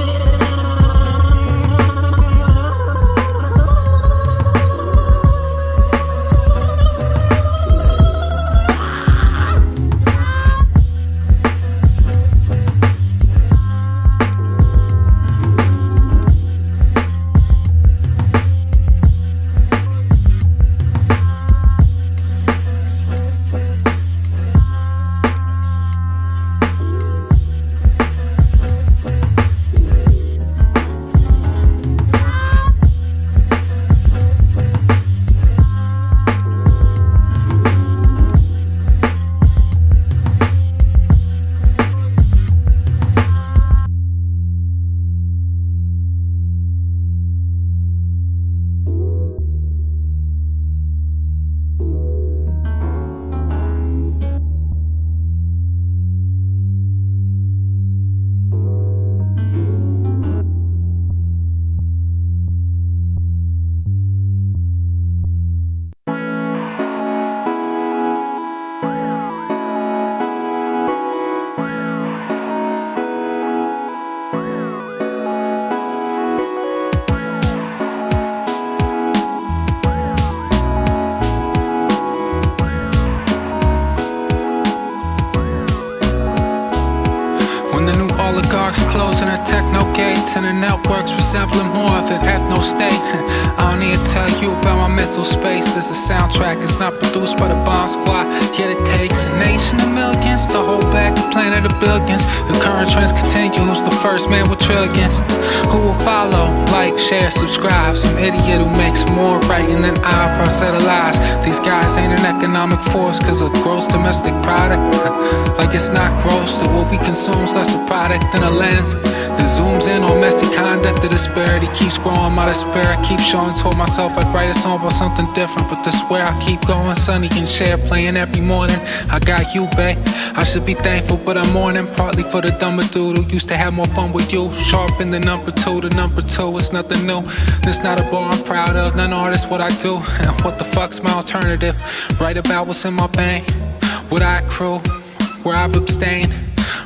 Oligarchs closing their techno gates, and the networks resembling more of an ethno state. I don't need to tell you about my mental space. There's a soundtrack, it's not produced by the Bomb Squad. Yet it takes a nation of millions to hold back a planet of billions. The current trends continue. Who's the first man with trillions? Who will follow? Like, share, subscribe. Some idiot who makes more writing than I process of lies. These guys ain't an economic force cause of gross domestic product. Like it's not gross that what we consume's less a product than a lens that zooms in on messy conduct. The disparity keeps growing, my despair I keep showing. Told myself I'd write a song about something different, but this where I keep going. Sonny and Cher playing every morning. I got you, babe. I should be thankful, but I'm mourning. Partly for the dumber dude who used to have more fun with you. Sharp in the number two, it's nothing new. This not a bar I'm proud of, none artist what I do. And what the fuck's my alternative? Write about what's in my bank, what I accrue, where I've abstained.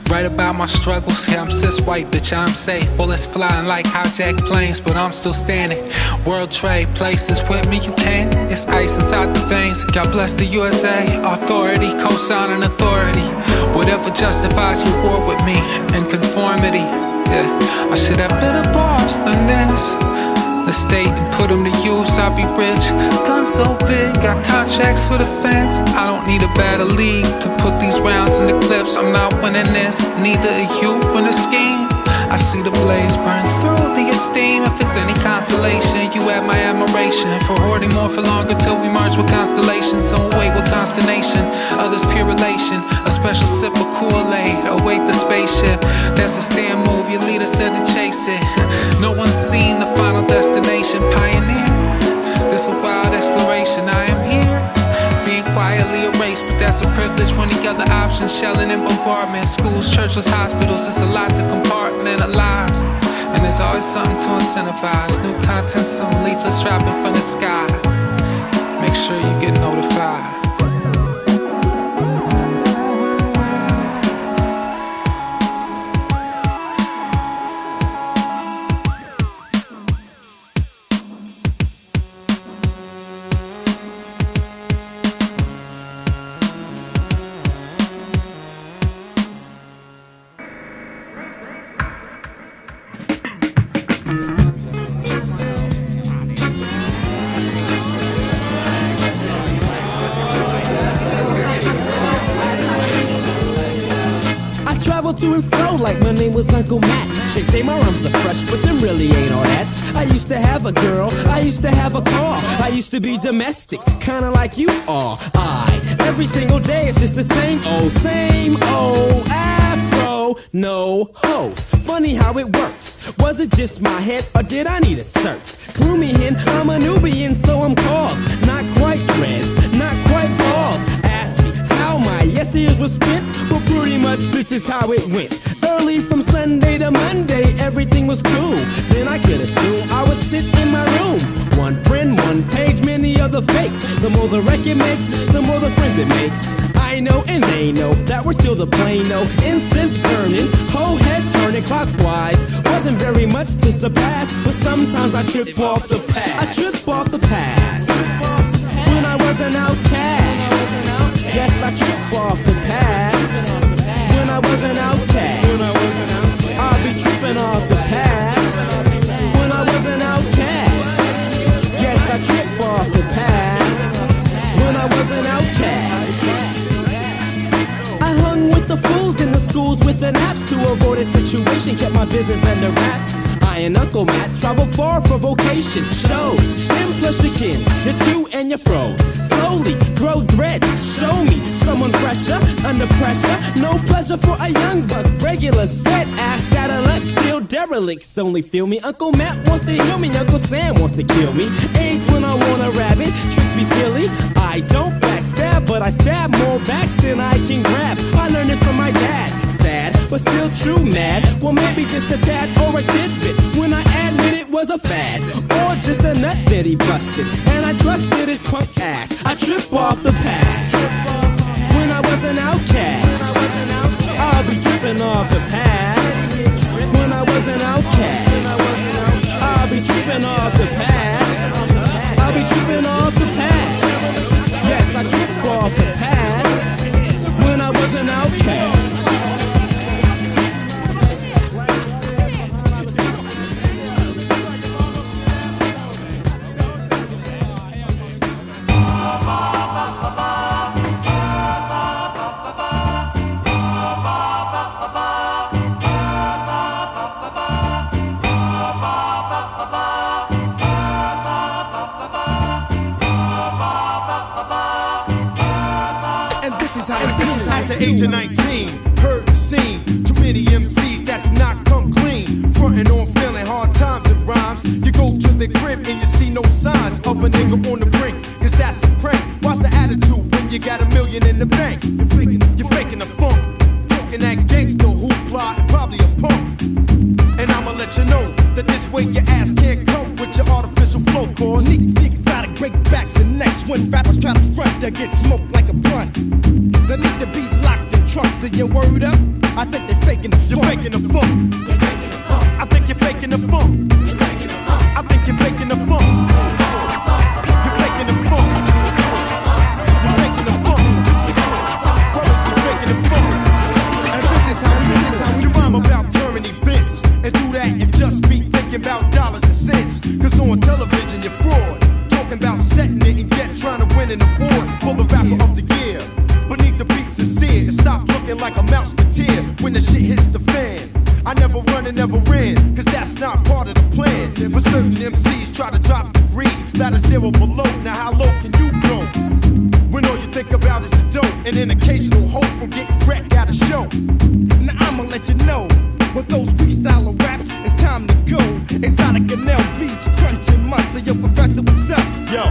Write about my struggles, yeah I'm cis white, bitch I'm safe. Bullets flying like hijacked planes, but I'm still standing. World trade places with me you can. It's ice inside the veins. God bless the USA, authority, co-signing authority. Whatever justifies your war with me and conformity. Yeah, I should have better bars than this. The state and put them to use, I'll be rich. Guns so big, got contracts for the fans. I don't need a battle league to put these rounds in the clips. I'm not winning this, neither are you in the scheme. I see the blaze burn through the esteem. If it's any consolation, you have my admiration for hoarding more for longer till we merge with constellations. Some wait with consternation, others pure relation. A special sip of Kool-Aid, await the spaceship. That's a stand move, your leader said to chase it. No one's seen the final destination. Pioneer, this a wild exploration. I am here, being quietly erased, but that's a privilege when the other options shelling and bombardment. Schools, churches, hospitals, it's a lot to compartmentalize. And there's always something to incentivize. New content soon, leaflets dropping from the sky. Make sure you get notified. To and fro like my name was Uncle Matt. They say my rhymes are fresh, but them really ain't all that. I used to have a girl, I used to have a car. I used to be domestic, kinda like you are. Every single day it's just the same old afro, no hoes. Funny how it works. Was it just my head or did I need a search? Clue me in, I'm a Nubian, so I'm called. Not quite dreads, not quite bald. Ask me how my yesteryears were spent. Well, pretty much this is how it went. Early from Sunday to Monday, everything was cool. Then I could assume I would sit in my room. One friend, one page, many other fakes. The more the record makes, the more the friends it makes. I know and they know that we're still the Plano. Incense burning, whole head turning clockwise. Wasn't very much to surpass, but sometimes I trip off the past. I trip off the past. When I was an outcast. Yes, I trip off the past. When I was an outcast. I'll be tripping off the past. When I was an outcast. Yes, I trip off the past. When I was an outcast. I hung with the fools in the schools with the naps to avoid a situation, kept my business under wraps. I and Uncle Matt travel far for vocation shows. Him plus your kids, your two and your froze. Slowly grow dreads, show me someone fresher under pressure. No pleasure for a young buck, regular set ass scatterlet, still derelicts. Only feel me, Uncle Matt wants to heal me, Uncle Sam wants to kill me. AIDS when I want a rabbit, tricks be silly. I don't backstab, but I stab more backs than I can grab. I learned it from my dad. Sad, but still true, mad. Well, maybe just a tad or a tidbit. When I admit it was a fad, or just a nut that he busted, and I trusted his punk ass. I trip off the past. When I was an outcast, I'll be tripping off the past. When I was an outcast, I'll be tripping off the past. I'll be tripping off the past. Yes, I trip off the past. When I was an outcast. the age of 19, heard the scene. Too many MCs that do not come clean. Frontin' on feeling hard times and rhymes. You go to the crib and you see no signs of a nigga on the brink. Cause that's a prank. What's the attitude when you got $1 million in the bank? You're faking the funk. Talking that gangsta hoopla and probably a punk. And I'ma let you know that this way your ass can't come with your artificial flow. Cause the exotic breakbacks and necks. When rappers try to front, they get smoked like a blunt. They need to be locked in trunks. And your word up? I think they're faking the funk. You're faking the funk. You're faking the funk. I think you're faking the funk. You're faking the funk. I think you're faking the funk. You're faking the funk. You're faking the funk. Brothers be faking the funk. And this is how we rhyme about German events. And do that and just be thinking about dollars and cents. Cause on television you're fraud. Talking about setting it and yet trying to win an award for the rapper of the year. But need to be sincere and stop looking like a mouse tear when the shit hits the fan. I never run and never ran, cause that's not part of the plan. But certain MCs try to drop degrees that are 0 below. Now how low can you go? When all you think about is the dope and an occasional hope from getting wrecked at a show. Now I'ma let you know, with those freestyle raps, it's time to go. Exotic and L beats, crunching months. Yo, professor, what's up? Yo,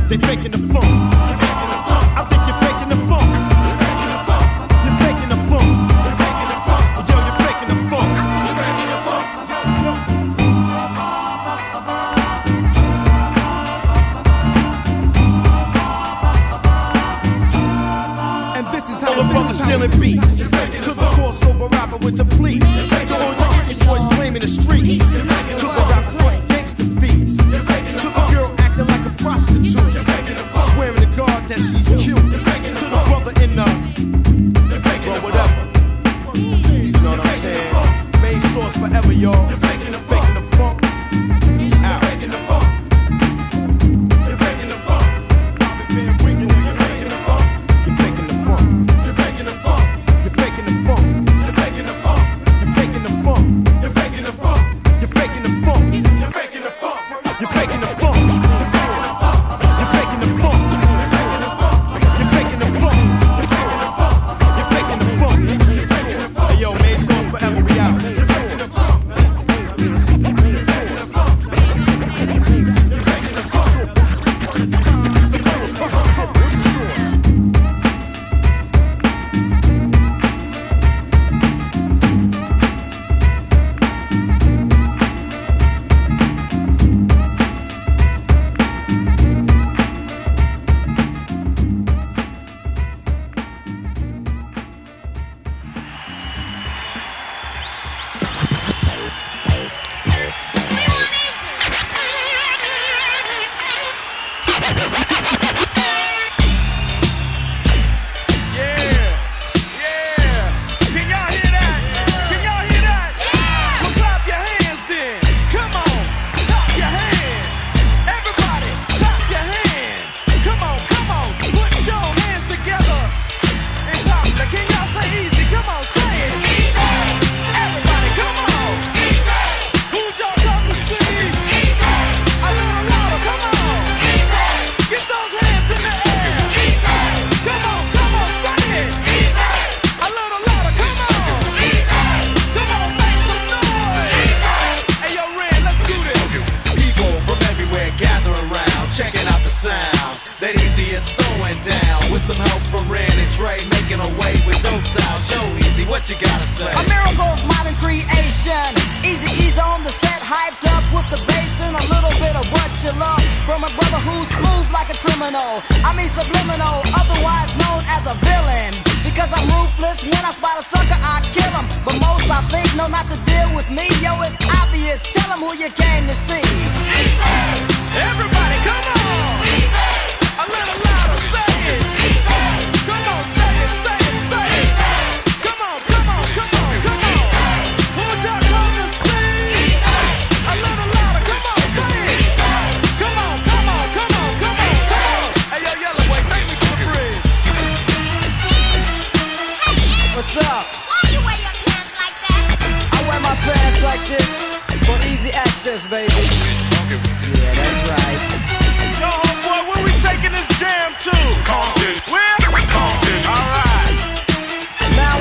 they faking the funk. I think you're faking the funk. You're faking the funk. Yo, you're faking the funk. And this is how the brothers stealing beats to the crossover rapper with the pleats. So all the hippie boys claiming the streets. To the rapper front gangster beats. To the girl acting like a prostitute. Swearing to God that she's cute. To the brother in the well, whatever. You know what I'm saying? Main source forever, y'all. You're faking the funk. Out. You're faking the funk. You're faking the funk. You're faking the funk. You're faking the funk. You're faking the funk. You're faking the funk. You're faking the funk. You're faking the funk. You're faking the funk. You're faking the funk. You're faking the funk. You're faking the funk. You're faking the funk. You're faking the funk. You're faking the funk. Hey yo, main source forever, we out.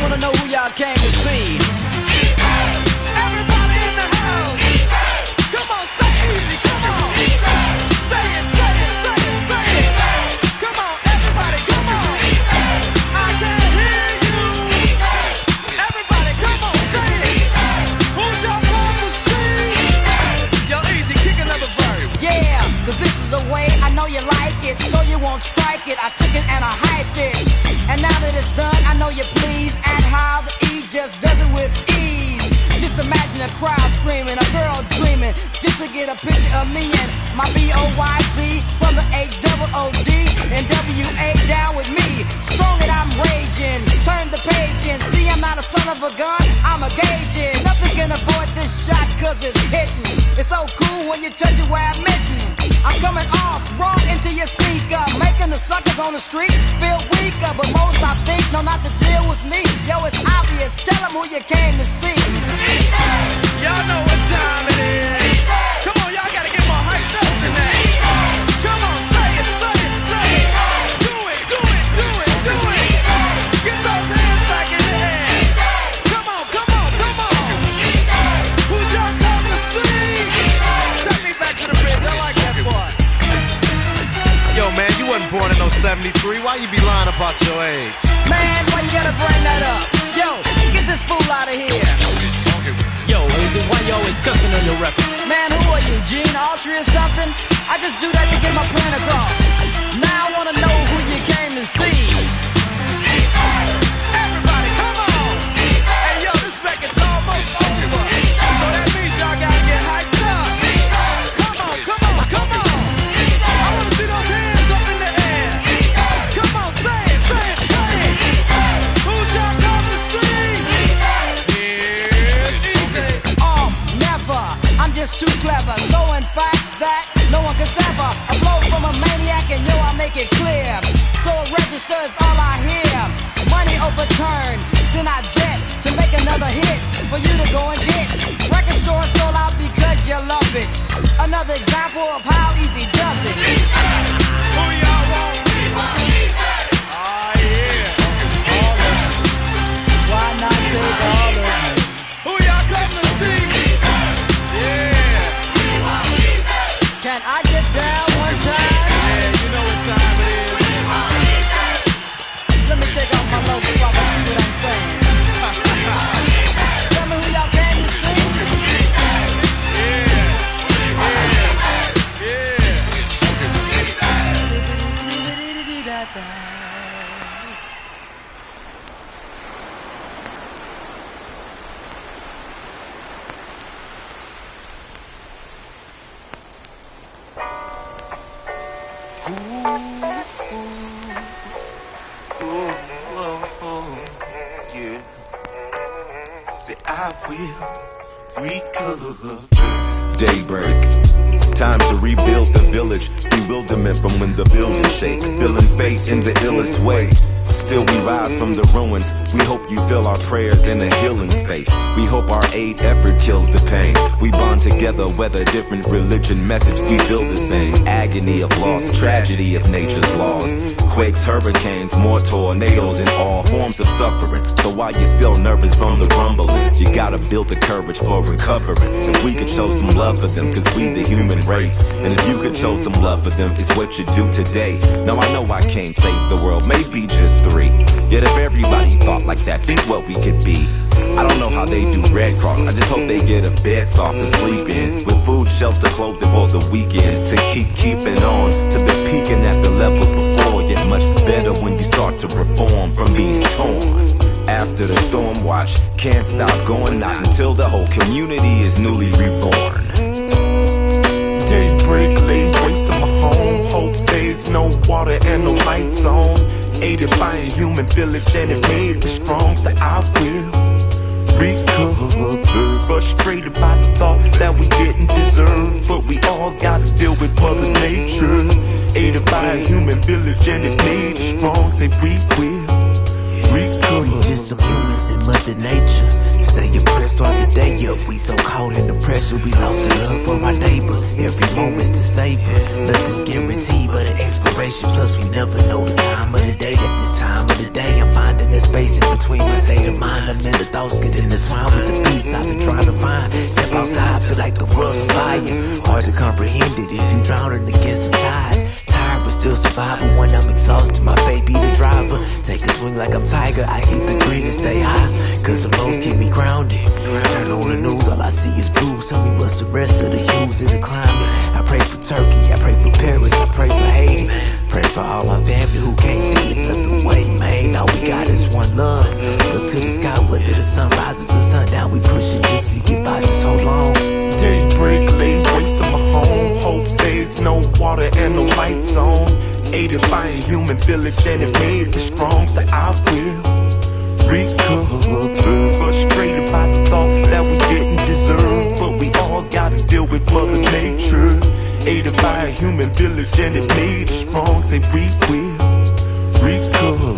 wanna know who y'all came to see. Everybody in the house. Come on, say easy, come on. Say it, say it, say it, say it. Come on, everybody, come on. I can't hear you. Everybody, come on, say it. Who's y'all come to see? Yo, easy, kick another verse. Yeah, cause this is the way I know you like it, so you won't strike it. I took it and I hyped it. And now that it's done, I know you're pleased at how the E just does it with ease. Just imagine a crowd screaming, a girl dreaming, just to get a picture of me and my B-O-Y-Z from the H-O-O-D and W-A down with me. Strong and I'm raging, turn the page and see I'm not a son of a gun, I'm a gauging. Nothing can avoid this shot cause it's hitting. It's so cool when you touch it where I'm hitting. I'm coming off raw into your speaker, making the suckers on the street feel weaker. But most I think know not to deal with me. Yo, it's obvious, tell them who you came to see. Y'all know what time it is. Come on, y'all gotta get more hyped up than that. Come on, say it, say it, say it. Do it, do it, do it, do it. Get those hands back in the air. Come on, come on, come on. Who'd y'all come to see? Take me back to the bridge, I like that part. Yo, man, you wasn't born in no 73. Why you be lying about your age? Man, why you gotta bring that up? Yo, get this fool out of here. Yo, is it why you always cussing on your records? Man, who are you, Gene Autry or something? I just do that to get my point across. Now I wanna know who you came to see. Everybody, come on! Hey, yo, this record's almost over. So that means y'all gotta get hyped up. Come on, come on, come on! I wanna see those hands up in the air. Come on, say it, say it, say it. Who'd y'all come to see? Here's easy. Oh, never. I'm just too clever. So in fact that no one can sever a blow from a maniac, and yo, I make it clear. So it registers all I hear. Money overturned, then I jet to make another hit for you to go and get. Record store sold out because you love it. Another example of how easy does it. Who y'all want? Oh yeah. All of them. Why not take all of them? Who y'all come to see? Yeah. Can I get down one time? Yeah, you know what time it is. Let me take off my logo so I can see what I'm saying. Tell me who y'all came to see. Yeah. Say I will recover. Daybreak. Time to rebuild the village. Bewilderment from when the buildings shake. Feeling fate in the illest way. Still we rise from the ruins. We hope you feel our prayers in a healing space. We hope our aid effort kills the pain. We bond together, whether different religion message, we feel the same. Agony of loss, tragedy of nature's laws. Quakes, hurricanes, more tornadoes, and all forms of suffering. So while you're still nervous from the rumbling, you gotta build the courage for recovering. If we could show some love for them, cause we the human race. And if you could show some love for them, it's what you do today. Now I know I can't save the world, maybe just 3. Yet if everybody thought like that, think what we could be. I don't know how they do Red Cross, I just hope they get a bed soft to sleep in, with food, shelter, clothing for the weekend, to keeping on to the peaking at the levels before. Yet much better when you start to reform from being torn. After the storm watch, can't stop going, not until the whole community is newly reborn. Daybreak, lay waste to my home. Hope fades, no water and no lights on. Aided by a human village and it made me strong. So I will recover. Frustrated by the thought that we didn't deserve, but we all gotta deal with Mother Nature. Aided by a human village and it made us strong. Say we will recover. We just some humans in Mother Nature. say your prayer, start the day up. We so caught in the pressure, we lost the love for our neighbor. Every moment's to savor. Nothing's guaranteed but an expiration. Plus we never know the time of the day. At this time of the day, I'm finding a space in between my state of mind. I'm in the thoughts get intertwined with the peace I've been trying to find. Step outside, feel like the world's on fire. Hard to comprehend it if you drowning against the tides. Tired but still surviving. When I'm exhausted, my faith be the driver. Take a swing like I'm Tiger. I keep the green and stay high, cause the lows keep me grounded. Turn on the news, all I see is blues. Tell me what's the rest of the hues in the climate. I pray for Turkey, I pray for Paris, I pray for Haiti. Pray for all my family who can't see another way, man. All we got is one love. Look to the sky, whether the sun rises or sundown. We push it just to get by this whole long. Daybreak, laid waste to my home. Hope fades, no water and no lights on. Aided by a human village and it made me strong. So I will recover. Frustrated by the thought that we didn't deserve, but we all gotta deal with Mother Nature. Aided by a human village and it made us strong. Say we will recover.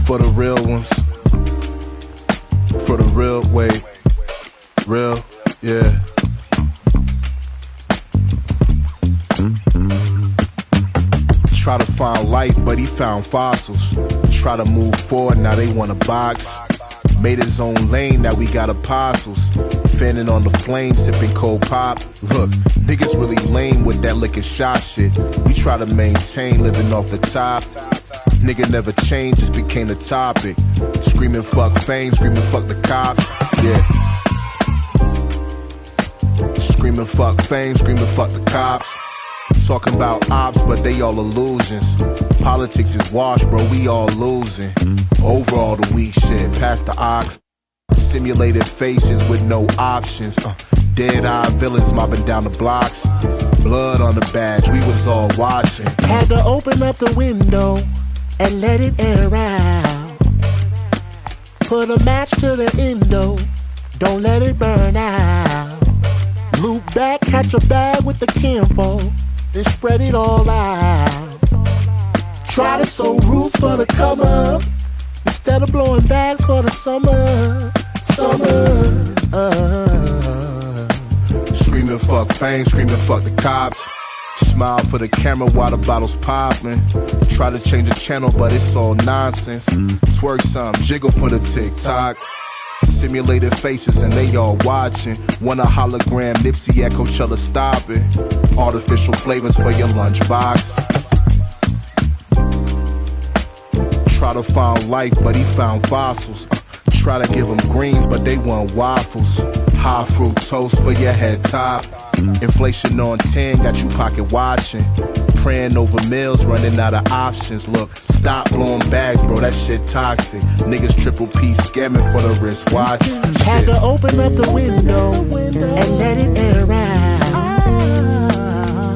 For the real ones, for the real way, real, yeah. Try to find life, but he found fossils. Try to move forward, now they want a box. Made his own lane, now we got apostles. Fanning on the flame, sipping cold pop. Look, niggas really lame with that liquor shot shit. We try to maintain living off the top. Nigga never changed, just became the topic. Screaming fuck fame, screaming fuck the cops. Yeah. Screaming fuck fame, screaming fuck the cops. Talking about ops, but they all illusions. Politics is washed, bro, we all losing. Overall the weak shit, past the ox. Simulated faces with no options. Dead-eye villains mobbing down the blocks. Blood on the badge, we was all watching. Had to open up the window and let it air out. Put a match to the endo, don't let it burn out. Loop back, catch a bag with the kinfolk, then spread it all out. Try to sow roots for the come up, instead of blowing bags for the summer. Screaming fuck fame, screaming fuck the cops. Smile for the camera while the bottle's popping. Try to change the channel, but it's all nonsense. Twerk some, jiggle for the TikTok. Simulated faces and they all watching. Want a hologram, Nipsey at Coachella, stop it. Artificial flavors for your lunchbox. Try to find life, but he found fossils. Try to give them greens, but they want waffles. High fructose for your head top. Inflation on 10, got you pocket watching. Praying over meals, running out of options. Look, stop blowing bags, bro, that shit toxic. Niggas triple P scamming for the wristwatch. Had to open up the window and let it air out.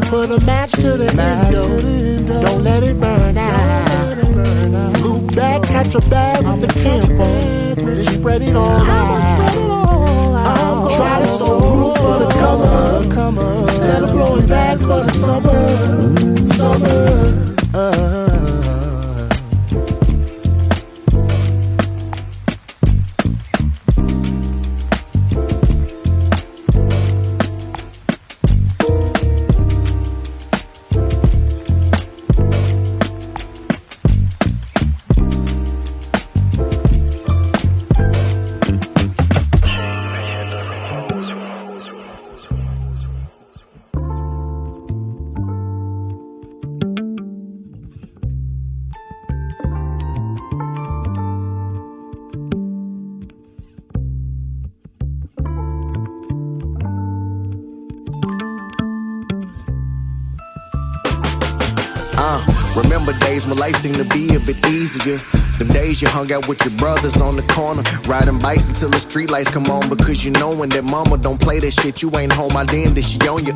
Put a match to the window, don't let it burn out. Loop back, catch a bag with the kinfolk, then spread it all out. Try to sow roots for the come up, instead of blowing bags for the summer. Remember days when life seemed to be a bit easier. Them days you hung out with your brothers on the corner, riding bikes until the street lights come on. Because you know when that mama don't play that shit, you ain't home out then, that she on you.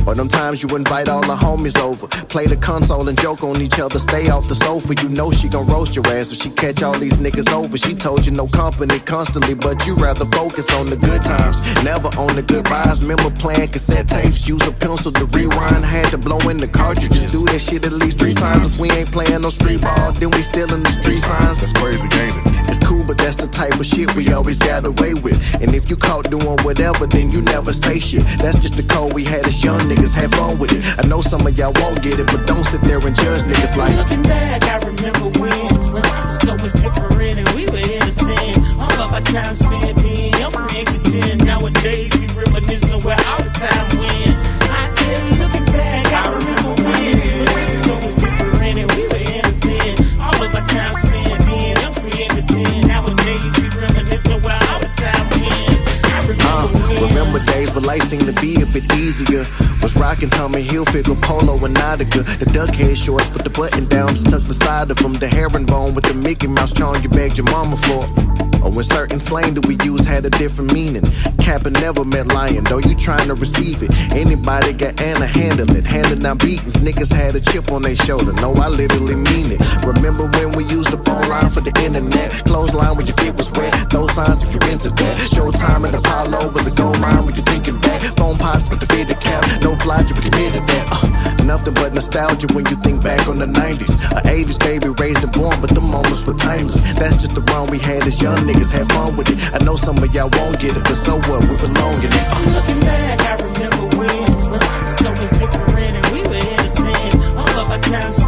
Or them times you invite all the homies over, play the console and joke on each other, stay off the sofa. You know she gon' roast your ass if she catch all these niggas over. She told you no company constantly, but you rather focus on the good times, never on the goodbyes. Remember playing cassette tapes, use a pencil to rewind, had to blow in the cartridges. Do that shit at least 3 times. If we ain't playing no street ball, then we still in the street signs. That's crazy, ain't it? It's cool, but that's the type of shit we always got away with. And if you caught doing whatever, then you never say shit. That's just the code we had as young niggas, have fun with it. I know some of y'all won't get it, but don't sit there and judge niggas like. Looking back, I remember when life was so much different and we were innocent. All of our time spent being young and pretend. Nowadays we reminiscing where our time went. I said, looking back, I remember when life was so much different and we were innocent. All of our time spent being young and pretend. Nowadays we reminiscing where our time went. Remember days where life seemed to be a bit easier. Was rocking Tommy Hilfiger, Polo, and Nautica. The duck head shorts with the button down, just tuck the side of them. The herringbone with the Mickey Mouse charm you begged your mama for. Or when certain slang that we use had a different meaning. Kappa never met lion, though you trying to receive it. Anybody got Anna handle it. Handing out beatings, niggas had a chip on their shoulder. No, I literally mean it. Remember when we used the phone line for the internet? Clothesline when your feet was wet. Those signs if you're into that. Showtime and Apollo was a gold mine when you're thinking back. Phone pots with the fitted cap. No fly, you committed that. Nothing but nostalgia when you think back on the 90s. A 80s baby raised and born, but the moments were timeless. That's just the run we had as young niggas, have fun with it. I know some of y'all won't get it, but so what, we belong in it. Looking back, I remember when life was so much different and we were innocent. All of our times